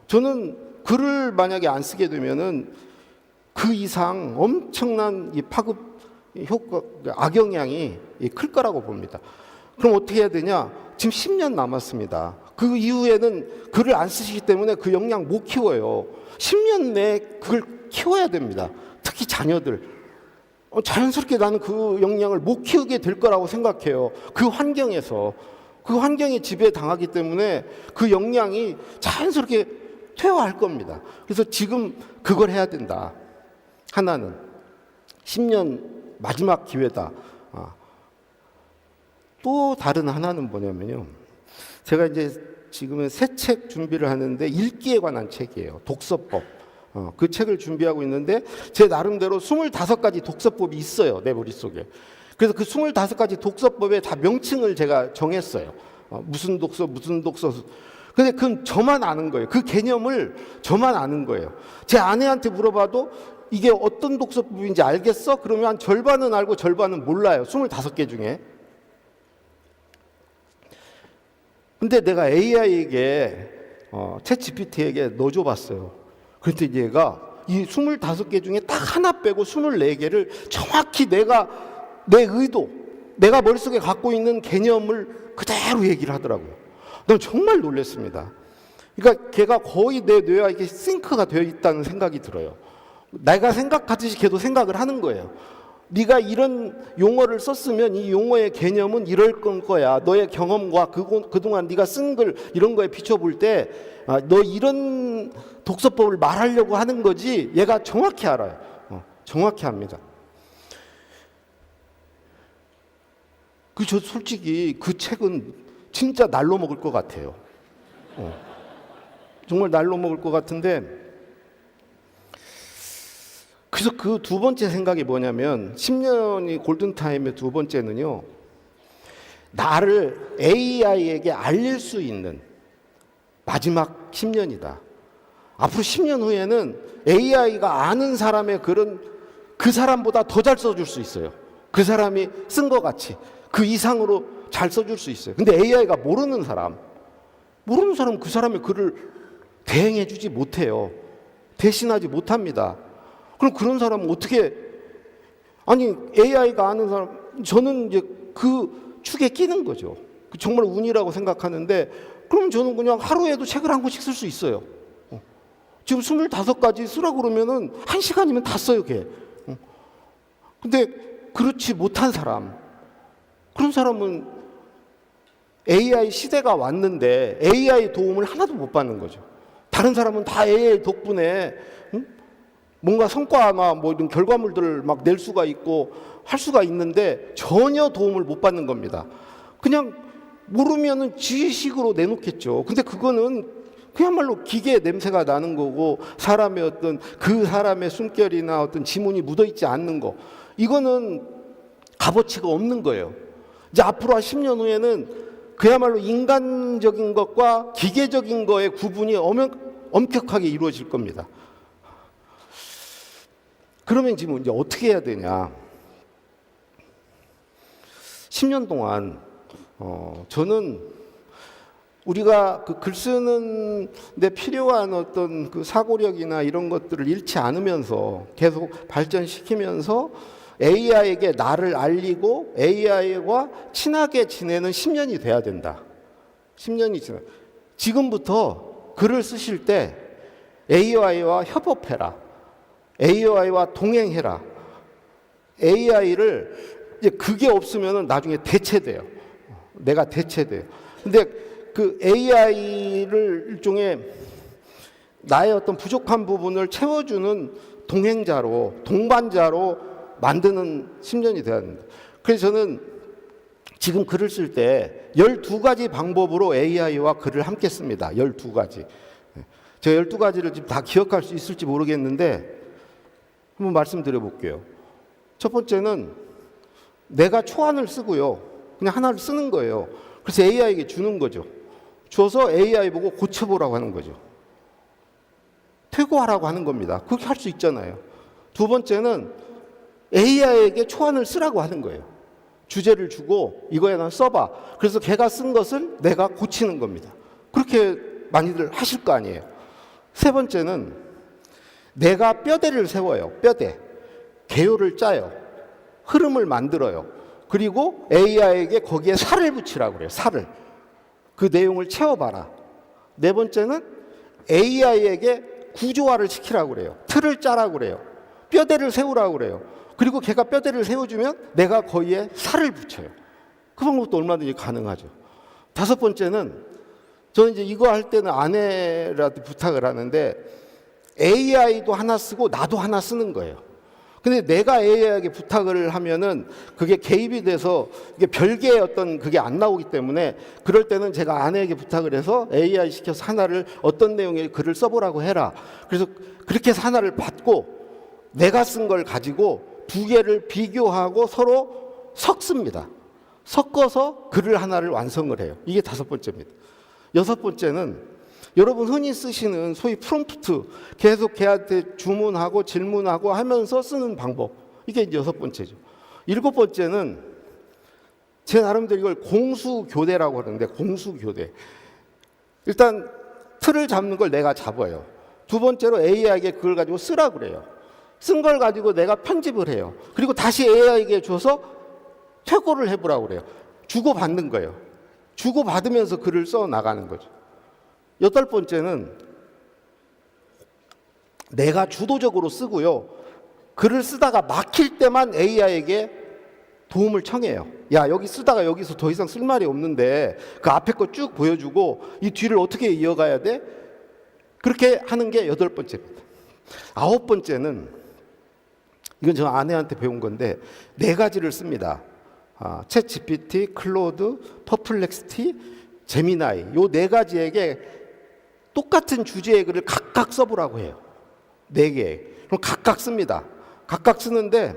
저는 글을 만약에 안 쓰게 되면은 그 이상 엄청난 이 파급 효과, 악영향이 클 거라고 봅니다. 그럼 어떻게 해야 되냐? 지금 10년 남았습니다. 그 이후에는 글을 안 쓰시기 때문에 그 역량 못 키워요. 10년 내에 그걸 키워야 됩니다. 특히 자녀들. 자연스럽게 나는 그 역량을 못 키우게 될 거라고 생각해요. 그 환경에서. 그 환경에 지배당하기 때문에 그 역량이 자연스럽게 퇴화할 겁니다. 그래서 지금 그걸 해야 된다. 하나는 10년 마지막 기회다. 또 다른 하나는 뭐냐면요. 제가 이제 지금은 새 책 준비를 하는데 읽기에 관한 책이에요. 독서법. 그 책을 준비하고 있는데 제 나름대로 25가지 독서법이 있어요. 내 머릿속에. 그래서 그 25가지 독서법에 다 명칭을 제가 정했어요. 무슨 독서. 근데 그건 저만 아는 거예요. 그 개념을 저만 아는 거예요. 제 아내한테 물어봐도 이게 어떤 독서법인지 알겠어? 그러면 한 절반은 알고 절반은 몰라요. 25개 중에. 근데 내가 AI에게 챗 GPT에게 넣어줘봤어요. 그랬더니 얘가 이 25개 중에 딱 하나 빼고 24개를 정확히 내 의도, 내가 머릿속에 갖고 있는 개념을 그대로 얘기를 하더라고요. 난 정말 놀랐습니다. 그러니까 걔가 거의 내 뇌와 이게 싱크가 되어 있다는 생각이 들어요. 내가 생각하듯이 걔도 생각을 하는 거예요. 네가 이런 용어를 썼으면 이 용어의 개념은 이럴 거야. 너의 경험과 그동안 네가 쓴 글 이런 거에 비춰볼 때 너 이런 독서법을 말하려고 하는 거지. 얘가 정확히 알아요. 정확히 압니다. 저 솔직히 그 책은 진짜 날로 먹을 것 같아요. 정말 날로 먹을 것 같은데, 그래서 그 두 번째 생각이 뭐냐면 10년이 골든타임의 두 번째는요, 나를 AI에게 알릴 수 있는 마지막 10년이다. 앞으로 10년 후에는 AI가 아는 사람의 글은 그 사람보다 더 잘 써줄 수 있어요. 그 사람이 쓴 것 같이 그 이상으로 잘 써줄 수 있어요. 근데 AI가 모르는 사람은 그 사람의 글을 대행해 주지 못해요. 대신하지 못합니다. 그럼 그런 사람은 어떻게, AI가 아는 사람, 저는 이제 그 축에 끼는 거죠. 정말 운이라고 생각하는데, 그럼 저는 그냥 하루에도 책을 한 권씩 쓸 수 있어요. 지금 25가지 쓰라고 그러면은 1시간이면 다 써요, 걔. 근데 그렇지 못한 사람, 그런 사람은 AI 시대가 왔는데 AI 도움을 하나도 못 받는 거죠. 다른 사람은 다 AI 덕분에 뭔가 성과나 뭐 이런 결과물들을 막 낼 수가 있고 할 수가 있는데 전혀 도움을 못 받는 겁니다. 그냥 모르면은 지식으로 내놓겠죠. 근데 그거는 그야말로 기계의 냄새가 나는 거고 사람의 어떤 그 사람의 숨결이나 어떤 지문이 묻어 있지 않는 거, 이거는 값어치가 없는 거예요. 이제 앞으로 한 10년 후에는 그야말로 인간적인 것과 기계적인 거의 구분이 엄격하게 이루어질 겁니다. 그러면 지금 이제 어떻게 해야 되냐? 10년 동안 저는 우리가 그 글 쓰는 데 필요한 어떤 그 사고력이나 이런 것들을 잃지 않으면서 계속 발전시키면서 AI에게 나를 알리고 AI와 친하게 지내는 10년이 돼야 된다. 10년이 지나. 지금부터 글을 쓰실 때 AI와 협업해라. AI와 동행해라. AI를 이제 그게 없으면 나중에 대체돼요. 내가 대체돼요. 근데 그 AI를 일종의 나의 어떤 부족한 부분을 채워주는 동행자로, 동반자로 만드는 10년이 돼야 됩니다. 그래서 저는 지금 글을 쓸 때 12가지 방법으로 AI와 글을 함께 씁니다. 12가지. 제가 12가지를 지금 다 기억할 수 있을지 모르겠는데 한번 말씀드려 볼게요. 첫 번째는 내가 초안을 쓰고요. 그냥 하나를 쓰는 거예요. 그래서 AI에게 주는 거죠. 줘서 AI 보고 고쳐보라고 하는 거죠. 퇴고하라고 하는 겁니다. 그렇게 할 수 있잖아요. 두 번째는 AI에게 초안을 쓰라고 하는 거예요. 주제를 주고 이거에 난 써봐. 그래서 걔가 쓴 것을 내가 고치는 겁니다. 그렇게 많이들 하실 거 아니에요. 세 번째는 내가 뼈대를 세워요. 뼈대. 개요를 짜요. 흐름을 만들어요. 그리고 AI에게 거기에 살을 붙이라고 그래요. 살을. 그 내용을 채워봐라. 네 번째는 AI에게 구조화를 시키라고 그래요. 틀을 짜라고 그래요. 뼈대를 세우라고 그래요. 그리고 걔가 뼈대를 세워주면 내가 거기에 살을 붙여요. 그 방법도 얼마든지 가능하죠. 다섯 번째는 저는 이제 이거 할 때는 아내한테 부탁을 하는데 AI도 하나 쓰고 나도 하나 쓰는 거예요. 근데 내가 AI에게 부탁을 하면은 그게 개입이 돼서 이게 별개의 어떤 그게 안 나오기 때문에 그럴 때는 제가 아내에게 부탁을 해서 AI 시켜서 하나를 어떤 내용의 글을 써보라고 해라. 그래서 그렇게 해서 하나를 받고 내가 쓴 걸 가지고 두 개를 비교하고 서로 섞습니다. 섞어서 글을 하나를 완성을 해요. 이게 다섯 번째입니다. 여섯 번째는 여러분 흔히 쓰시는 소위 프롬프트, 계속 걔한테 주문하고 질문하고 하면서 쓰는 방법. 이게 이제 여섯 번째죠. 일곱 번째는 제 나름대로 이걸 공수교대라고 하는데, 공수교대. 일단 틀을 잡는 걸 내가 잡아요. 두 번째로 AI에게 그걸 가지고 쓰라 그래요. 쓴 걸 가지고 내가 편집을 해요. 그리고 다시 AI에게 줘서 퇴고를 해보라고 그래요. 주고받는 거예요. 주고받으면서 글을 써 나가는 거죠. 여덟 번째는 내가 주도적으로 쓰고요. 글을 쓰다가 막힐 때만 AI에게 도움을 청해요. 야, 여기 쓰다가 여기서 더 이상 쓸 말이 없는데 그 앞에 거 쭉 보여주고 이 뒤를 어떻게 이어가야 돼? 그렇게 하는 게 여덟 번째입니다. 아홉 번째는 이건 저 아내한테 배운 건데 네 가지를 씁니다. 챗 GPT, 클로드, 퍼플렉시티, 제미나이. 요 네 가지에게 똑같은 주제의 글을 각각 써보라고 해요. 네 개. 그럼 각각 씁니다. 각각 쓰는데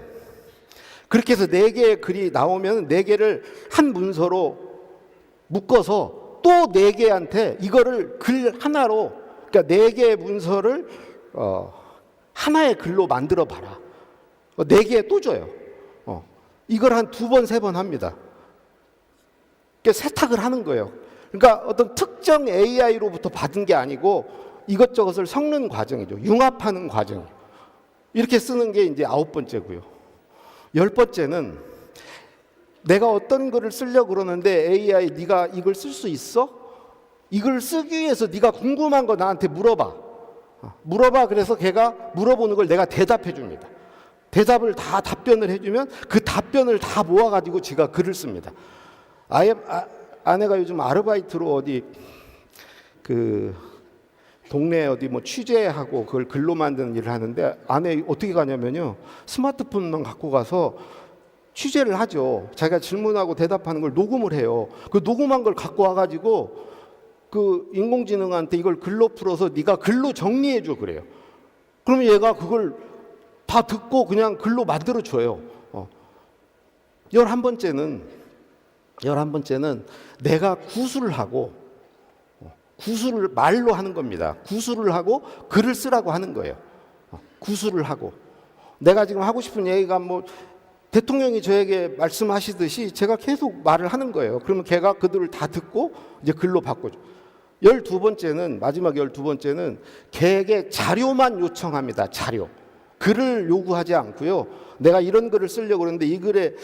그렇게 해서 네 개의 글이 나오면 네 개를 한 문서로 묶어서 또 네 개한테 이거를 글 하나로, 그러니까 네 개의 문서를 하나의 글로 만들어 봐라. 네 개 또 줘요. 이걸 한 두 번, 세 번 합니다. 그러니까 세탁을 하는 거예요. 그러니까 어떤 특정 AI로부터 받은 게 아니고 이것저것을 섞는 과정이죠. 융합하는 과정. 이렇게 쓰는 게 이제 아홉 번째고요. 열 번째는 내가 어떤 글을 쓰려고 그러는데 AI 네가 이걸 쓸 수 있어? 이걸 쓰기 위해서 네가 궁금한 거 나한테 물어봐. 물어봐. 그래서 걔가 물어보는 걸 내가 대답해 줍니다. 대답을 다 답변을 해주면 그 답변을 다 모아가지고 제가 글을 씁니다. 아내가 요즘 아르바이트로 어디 그 동네 어디 뭐 취재하고 그걸 글로 만드는 일을 하는데 안에 어떻게 가냐면요. 스마트폰만 갖고 가서 취재를 하죠. 자기가 질문하고 대답하는 걸 녹음을 해요. 그 녹음한 걸 갖고 와가지고 그 인공지능한테 이걸 글로 풀어서 네가 글로 정리해줘 그래요. 그러면 얘가 그걸 다 듣고 그냥 글로 만들어줘요. 11번째는 내가 구술을 하고 구술을 말로 하는 겁니다. 구술을 하고 글을 쓰라고 하는 거예요. 구술을 하고 내가 지금 하고 싶은 얘기가 뭐 대통령이 저에게 말씀하시듯이 제가 계속 말을 하는 거예요. 그러면 걔가 그들을 다 듣고 이제 글로 바꿔줘. 12번째는 마지막 12번째는 걔에게 자료만 요청합니다. 자료. 글을 요구하지 않고요. 내가 이런 글을 쓰려고 그러는데 이 글에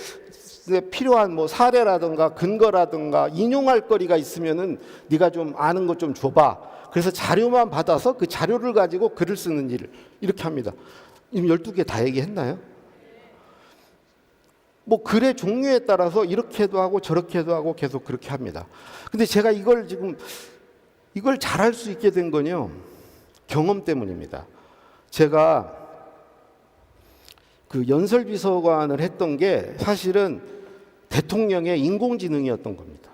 필요한 뭐 사례라든가 근거라든가 인용할 거리가 있으면은 네가 좀 아는 것 좀 줘봐. 그래서 자료만 받아서 그 자료를 가지고 글을 쓰는 일을 이렇게 합니다. 지금 12개 다 얘기했나요? 뭐 글의 종류에 따라서 이렇게도 하고 저렇게도 하고 계속 그렇게 합니다. 근데 제가 이걸 잘할 수 있게 된 건요. 경험 때문입니다. 제가 그 연설비서관을 했던 게 사실은 대통령의 인공지능이었던 겁니다.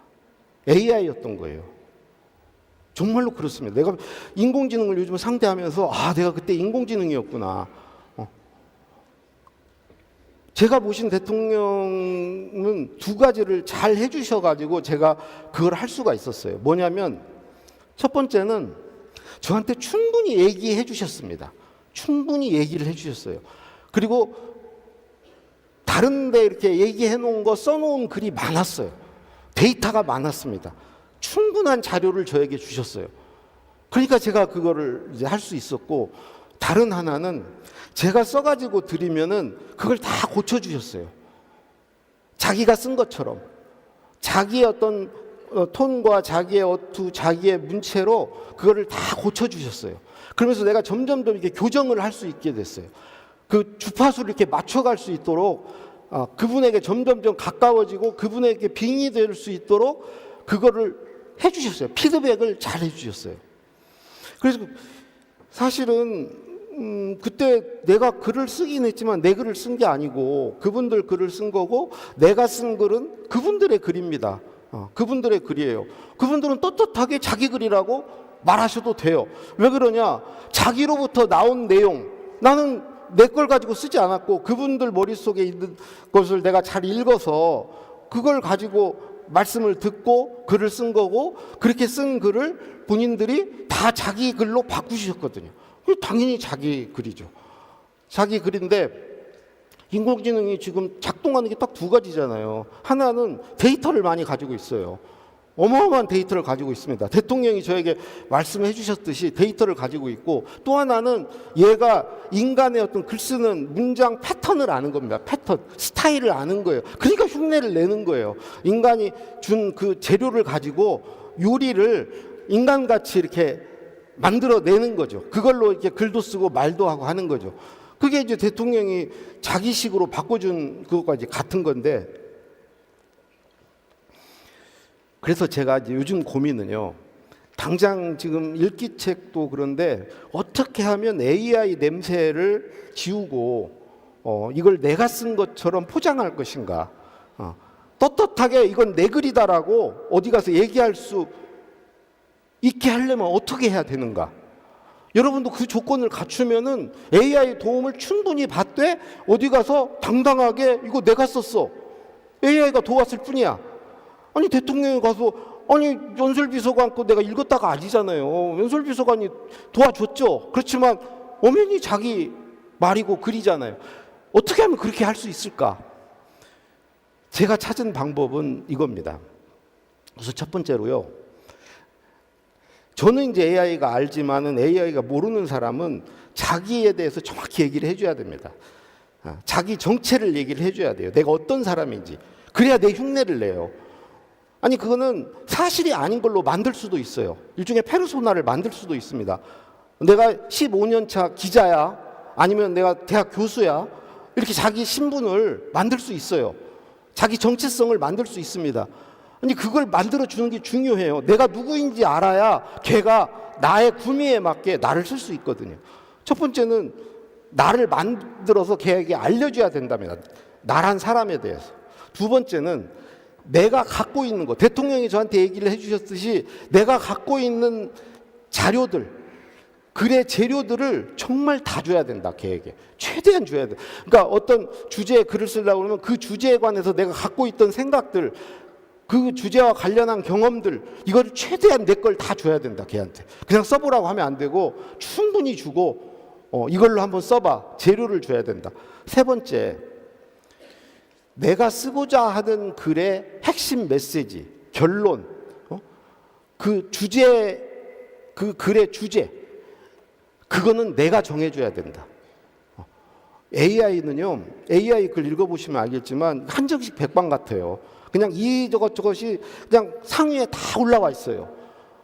AI였던 거예요. 정말로 그렇습니다. 내가 인공지능을 요즘 상대하면서 내가 그때 인공지능이었구나. 제가 모신 대통령은 두 가지를 잘 해주셔가지고 제가 그걸 할 수가 있었어요. 뭐냐면 첫 번째는 저한테 충분히 얘기해 주셨습니다. 충분히 얘기를 해 주셨어요. 그리고 다른 데 이렇게 얘기해 놓은 거 써놓은 글이 많았어요. 데이터가 많았습니다. 충분한 자료를 저에게 주셨어요. 그러니까 제가 그거를 이제 할 수 있었고, 다른 하나는 제가 써가지고 드리면은 그걸 다 고쳐주셨어요. 자기가 쓴 것처럼. 자기의 어떤 톤과 자기의 어투, 자기의 문체로 그거를 다 고쳐주셨어요. 그러면서 내가 점점 이렇게 교정을 할 수 있게 됐어요. 그 주파수를 이렇게 맞춰갈 수 있도록 그분에게 점점 가까워지고 그분에게 빙의 될 수 있도록 그거를 해주셨어요. 피드백을 잘 해주셨어요. 그래서 사실은 그때 내가 글을 쓰긴 했지만 내 글을 쓴 게 아니고 그분들 글을 쓴 거고, 내가 쓴 글은 그분들의 글입니다. 그분들의 글이에요. 그분들은 떳떳하게 자기 글이라고 말하셔도 돼요. 왜 그러냐? 자기로부터 나온 내용, 나는 내 걸 가지고 쓰지 않았고 그분들 머릿속에 있는 것을 내가 잘 읽어서 그걸 가지고 말씀을 듣고 글을 쓴 거고, 그렇게 쓴 글을 본인들이 다 자기 글로 바꾸셨거든요. 당연히 자기 글이죠. 자기 글인데 인공지능이 지금 작동하는 게 딱 두 가지잖아요. 하나는 데이터를 많이 가지고 있어요. 어마어마한 데이터를 가지고 있습니다. 대통령이 저에게 말씀해 주셨듯이 데이터를 가지고 있고, 또 하나는 얘가 인간의 어떤 글 쓰는 문장 패턴을 아는 겁니다. 패턴, 스타일을 아는 거예요. 그러니까 흉내를 내는 거예요. 인간이 준 그 재료를 가지고 요리를 인간같이 이렇게 만들어내는 거죠. 그걸로 이렇게 글도 쓰고 말도 하고 하는 거죠. 그게 이제 대통령이 자기식으로 바꿔준 그것까지 같은 건데, 그래서 제가 이제 요즘 고민은요, 당장 지금 읽기 책도 그런데 어떻게 하면 AI 냄새를 지우고 이걸 내가 쓴 것처럼 포장할 것인가, 떳떳하게 이건 내 글이다라고 어디 가서 얘기할 수 있게 하려면 어떻게 해야 되는가? 여러분도 그 조건을 갖추면은 AI 도움을 충분히 받되 어디 가서 당당하게 이거 내가 썼어, AI가 도왔을 뿐이야. 아니 대통령이 가서 연설비서관 거 내가 읽었다가 아니잖아요. 연설비서관이 도와줬죠. 그렇지만 엄연히 자기 말이고 글이잖아요. 어떻게 하면 그렇게 할 수 있을까? 제가 찾은 방법은 이겁니다. 그래서 첫 번째로요, 저는 이제 AI가 알지만은 AI가 모르는 사람은 자기에 대해서 정확히 얘기를 해줘야 됩니다. 자기 정체를 얘기를 해줘야 돼요. 내가 어떤 사람인지. 그래야 내 흉내를 내요. 아니 그거는 사실이 아닌 걸로 만들 수도 있어요. 일종의 페르소나를 만들 수도 있습니다. 내가 15년 차 기자야, 아니면 내가 대학 교수야, 이렇게 자기 신분을 만들 수 있어요. 자기 정체성을 만들 수 있습니다. 아니 그걸 만들어 주는 게 중요해요. 내가 누구인지 알아야 걔가 나의 구미에 맞게 나를 쓸 수 있거든요. 첫 번째는 나를 만들어서 걔에게 알려줘야 된답니다. 나란 사람에 대해서. 두 번째는 내가 갖고 있는 거, 대통령이 저한테 얘기를 해주셨듯이 내가 갖고 있는 자료들, 글의 재료들을 정말 다 줘야 된다. 걔에게 최대한 줘야 돼. 그러니까 어떤 주제에 글을 쓰려고 그러면 그 주제에 관해서 내가 갖고 있던 생각들, 그 주제와 관련한 경험들, 이걸 최대한 내 걸 다 줘야 된다. 걔한테 그냥 써보라고 하면 안 되고 충분히 주고 이걸로 한번 써봐. 재료를 줘야 된다. 세 번째, 내가 쓰고자 하는 글의 핵심 메시지, 결론, 그 주제, 그 글의 주제, 그거는 내가 정해줘야 된다. AI는요, AI 글 읽어보시면 알겠지만 한정식 백반 같아요. 그냥 이것저것이 그냥 상위에 다 올라와 있어요.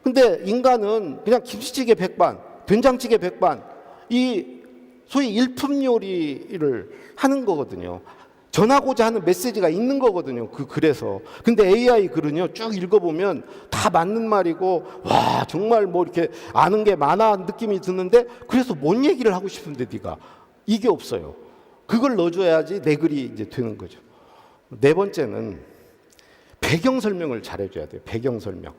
근데 인간은 그냥 김치찌개 백반, 된장찌개 백반, 이 소위 일품 요리를 하는 거거든요. 전하고자 하는 메시지가 있는 거거든요. 그 글에서. 근데 AI 글은요, 쭉 읽어보면 다 맞는 말이고, 와, 정말 뭐 이렇게 아는 게 많아 느낌이 드는데, 그래서 뭔 얘기를 하고 싶은데, 네가. 이게 없어요. 그걸 넣어줘야지 내 글이 이제 되는 거죠. 네 번째는 배경 설명을 잘해줘야 돼요. 배경 설명.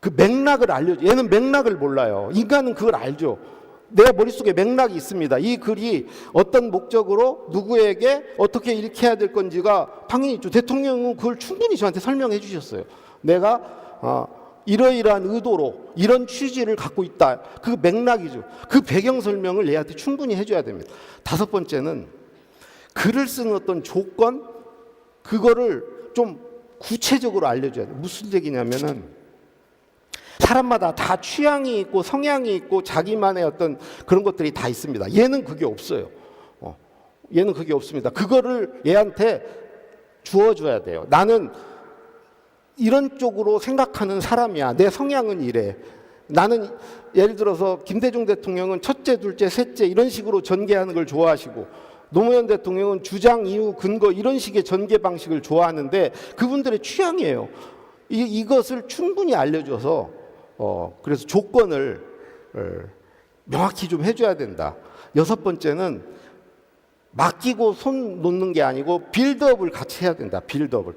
그 맥락을 알려줘. 얘는 맥락을 몰라요. 인간은 그걸 알죠. 내 머릿속에 맥락이 있습니다. 이 글이 어떤 목적으로 누구에게 어떻게 읽혀야 될 건지가 당연히 있죠. 대통령은 그걸 충분히 저한테 설명해 주셨어요. 내가 이러이러한 의도로 이런 취지를 갖고 있다. 그 맥락이죠. 그 배경 설명을 얘한테 충분히 해줘야 됩니다. 다섯 번째는 글을 쓰는 어떤 조건, 그거를 좀 구체적으로 알려줘야 돼요. 무슨 얘기냐면은 사람마다 다 취향이 있고 성향이 있고 자기만의 어떤 그런 것들이 다 있습니다. 얘는 그게 없어요. 얘는 그게 없습니다. 그거를 얘한테 주어줘야 돼요. 나는 이런 쪽으로 생각하는 사람이야. 내 성향은 이래. 나는 예를 들어서 김대중 대통령은 첫째, 둘째, 셋째 이런 식으로 전개하는 걸 좋아하시고, 노무현 대통령은 주장, 이유, 근거 이런 식의 전개 방식을 좋아하는데 그분들의 취향이에요. 이것을 충분히 알려줘서 그래서 조건을 명확히 좀 해줘야 된다. 여섯 번째는 맡기고 손 놓는 게 아니고 빌드업을 같이 해야 된다. 빌드업을.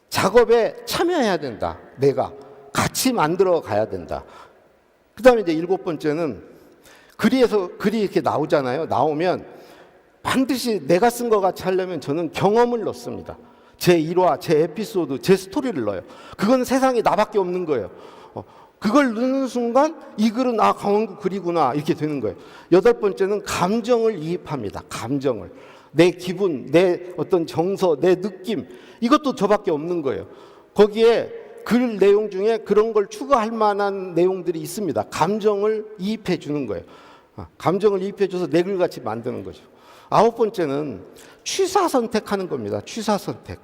작업에 참여해야 된다. 내가 같이 만들어 가야 된다. 그 다음에 이제 일곱 번째는 글이 이렇게 나오잖아요. 나오면 반드시 내가 쓴 것 같이 하려면 저는 경험을 넣습니다. 제 일화, 제 에피소드, 제 스토리를 넣어요. 그건 세상에 나밖에 없는 거예요. 그걸 넣는 순간 이 글은 강원구 글이구나 이렇게 되는 거예요. 여덟 번째는 감정을 이입합니다. 감정을. 내 기분, 내 어떤 정서, 내 느낌, 이것도 저밖에 없는 거예요. 거기에 글 내용 중에 그런 걸 추가할 만한 내용들이 있습니다. 감정을 이입해 주는 거예요. 감정을 이입해 줘서 내 글같이 만드는 거죠. 아홉 번째는 취사 선택하는 겁니다. 취사 선택.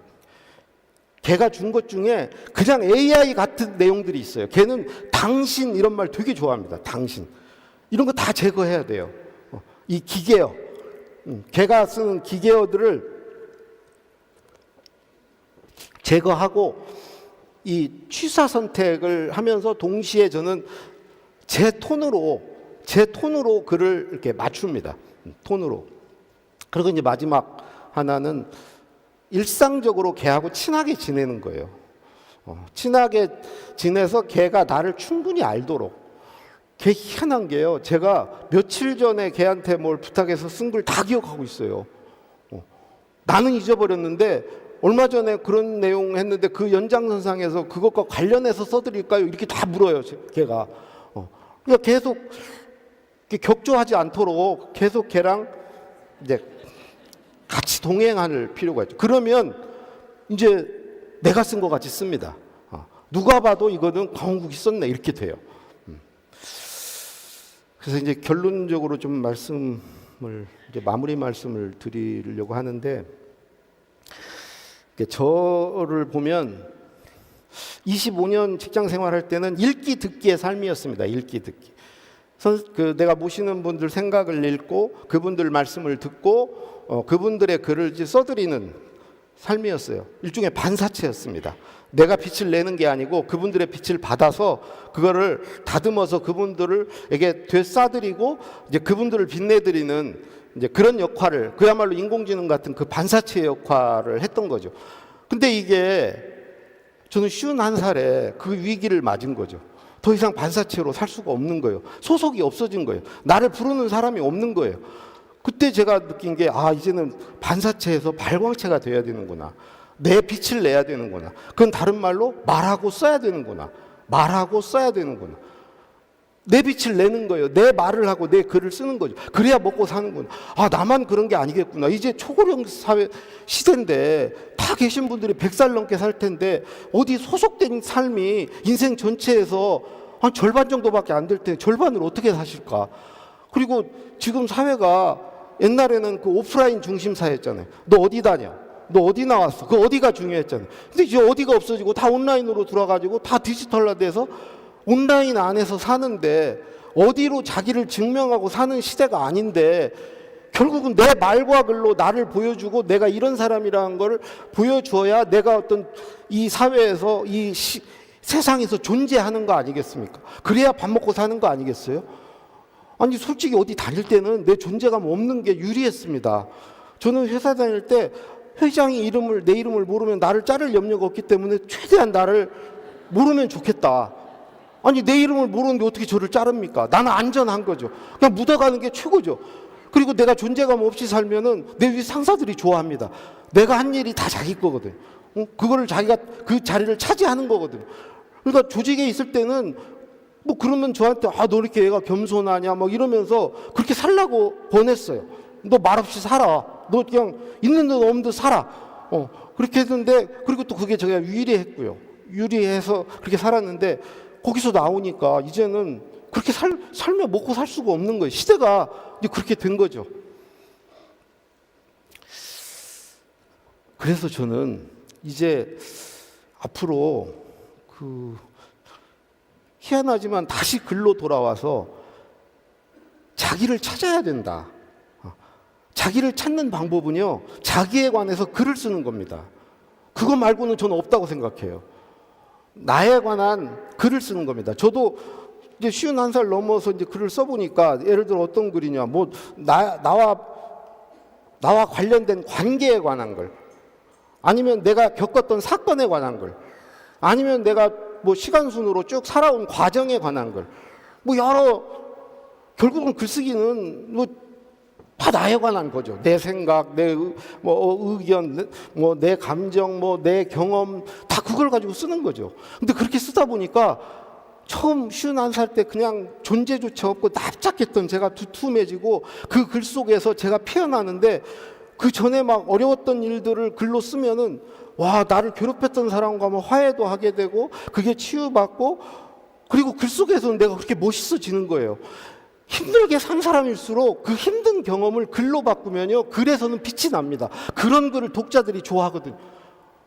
걔가 준 것 중에 그냥 AI 같은 내용들이 있어요. 걔는 당신 이런 말 되게 좋아합니다. 당신. 이런 거 다 제거해야 돼요. 이 기계어. 걔가 쓰는 기계어들을 제거하고 이 취사 선택을 하면서 동시에 저는 제 톤으로 글을 이렇게 맞춥니다. 톤으로. 그리고 이제 마지막 하나는 일상적으로 걔하고 친하게 지내는 거예요. 친하게 지내서 걔가 나를 충분히 알도록. 걔 희한한 게요. 제가 며칠 전에 걔한테 뭘 부탁해서 쓴 글 다 기억하고 있어요. 나는 잊어버렸는데 얼마 전에 그런 내용 했는데 그 연장선상에서 그것과 관련해서 써드릴까요? 이렇게 다 물어요. 걔가. 그러니까 계속 격조하지 않도록 계속 걔랑 이제 같이 동행할 필요가 있죠. 그러면 이제 내가 쓴 것 같이 씁니다. 누가 봐도 이거는 강원국이 썼네 이렇게 돼요. 그래서 이제 결론적으로 좀 마무리 말씀을 드리려고 하는데, 저를 보면 25년 직장 생활할 때는 읽기 듣기의 삶이었습니다. 읽기 듣기. 내가 모시는 분들 생각을 읽고 그분들 말씀을 듣고 그분들의 글을 써드리는 삶이었어요. 일종의 반사체였습니다. 내가 빛을 내는 게 아니고 그분들의 빛을 받아서 그거를 다듬어서 그분들에게 되싸드리고 이제 그분들을 빛내드리는 이제 그런 역할을, 그야말로 인공지능 같은 그 반사체 역할을 했던 거죠. 근데 이게 저는 51살에 그 위기를 맞은 거죠. 더 이상 반사체로 살 수가 없는 거예요. 소속이 없어진 거예요. 나를 부르는 사람이 없는 거예요. 그때 제가 느낀 게, 이제는 반사체에서 발광체가 돼야 되는구나. 내 빛을 내야 되는구나. 그건 다른 말로 말하고 써야 되는구나. 말하고 써야 되는구나. 내 빛을 내는 거예요. 내 말을 하고 내 글을 쓰는 거죠. 그래야 먹고 사는구나. 나만 그런 게 아니겠구나. 이제 초고령 사회 시대인데 다 계신 분들이 100살 넘게 살 텐데 어디 소속된 삶이 인생 전체에서 한 절반 정도밖에 안 될 때 절반을 어떻게 사실까? 그리고 지금 사회가 옛날에는 그 오프라인 중심 사회였잖아요. 너 어디 다녀? 너 어디 나왔어? 그 어디가 중요했잖아요. 근데 이제 어디가 없어지고 다 온라인으로 들어가지고 다 디지털화돼서 온라인 안에서 사는데 어디로 자기를 증명하고 사는 시대가 아닌데 결국은 내 말과 글로 나를 보여주고 내가 이런 사람이라는 걸 보여줘야 내가 어떤 이 사회에서 세상에서 존재하는 거 아니겠습니까? 그래야 밥 먹고 사는 거 아니겠어요? 아니 솔직히 어디 다닐 때는 내 존재감 없는 게 유리했습니다. 저는 회사 다닐 때 회장이 내 이름을 모르면 나를 자를 염려가 없기 때문에 최대한 나를 모르면 좋겠다. 아니 내 이름을 모르는데 어떻게 저를 자릅니까? 나는 안전한 거죠. 그냥 묻어가는 게 최고죠. 그리고 내가 존재감 없이 살면은 내 위 상사들이 좋아합니다. 내가 한 일이 다 자기 거거든. 그거를 자기가 그 자리를 차지하는 거거든. 그러니까 조직에 있을 때는 뭐 그러면 저한테 너 이렇게 얘가 겸손하냐 막 이러면서 그렇게 살라고 보냈어요. 너 말없이 살아. 너 그냥 있는 듯 없는 듯 살아. 그렇게 했는데 그리고 또 그게 제가 유리했고요. 유리해서 그렇게 살았는데 거기서 나오니까 이제는 그렇게 살며 먹고 살 수가 없는 거예요. 시대가 이제 그렇게 된 거죠. 그래서 저는 이제 앞으로 희한하지만 다시 글로 돌아와서 자기를 찾아야 된다. 자기를 찾는 방법은요, 자기에 관해서 글을 쓰는 겁니다. 그거 말고는 저는 없다고 생각해요. 나에 관한 글을 쓰는 겁니다. 저도 이제 51살 넘어서 이제 글을 써보니까 예를 들어 어떤 글이냐, 나와 관련된 관계에 관한 글, 아니면 내가 겪었던 사건에 관한 글, 아니면 내가 시간 순으로 쭉 살아온 과정에 관한 글, 결국은 글쓰기는 다 나에 관한 거죠. 내 생각, 내 의견, 내 감정, 내 경험 다 그걸 가지고 쓰는 거죠. 근데 그렇게 쓰다 보니까 처음 51살 때 그냥 존재조차 없고 납작했던 제가 두툼해지고 그 글 속에서 제가 피어나는데 그 전에 막 어려웠던 일들을 글로 쓰면은 나를 괴롭혔던 사람과 화해도 하게 되고 그게 치유받고 그리고 글 속에서는 내가 그렇게 멋있어지는 거예요. 힘들게 산 사람일수록 그 힘든 경험을 글로 바꾸면요, 글에서는 빛이 납니다. 그런 글을 독자들이 좋아하거든요.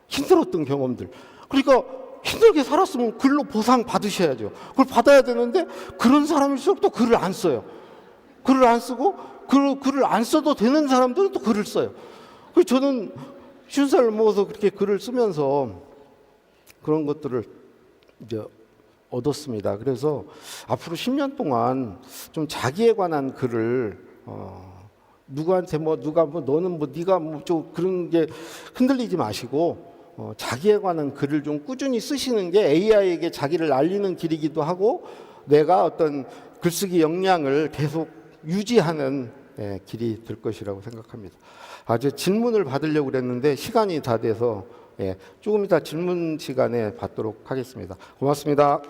힘들었던 경험들. 그러니까 힘들게 살았으면 글로 보상 받으셔야죠. 그걸 받아야 되는데 그런 사람일수록 또 글을 안 써요. 글을 안 쓰고 글을 안 써도 되는 사람들은 또 글을 써요. 그래서 저는 50살 먹어서 그렇게 글을 쓰면서 그런 것들을 이제 얻었습니다. 그래서 앞으로 10년 동안 좀 자기에 관한 글을 누구한테 너는 네가 좀 그런 게 흔들리지 마시고 자기에 관한 글을 좀 꾸준히 쓰시는 게 AI에게 자기를 알리는 길이기도 하고 내가 어떤 글쓰기 역량을 계속 유지하는 길이 될 것이라고 생각합니다. 이제 질문을 받으려고 그랬는데 시간이 다 돼서 조금 이따 질문 시간에 받도록 하겠습니다. 고맙습니다.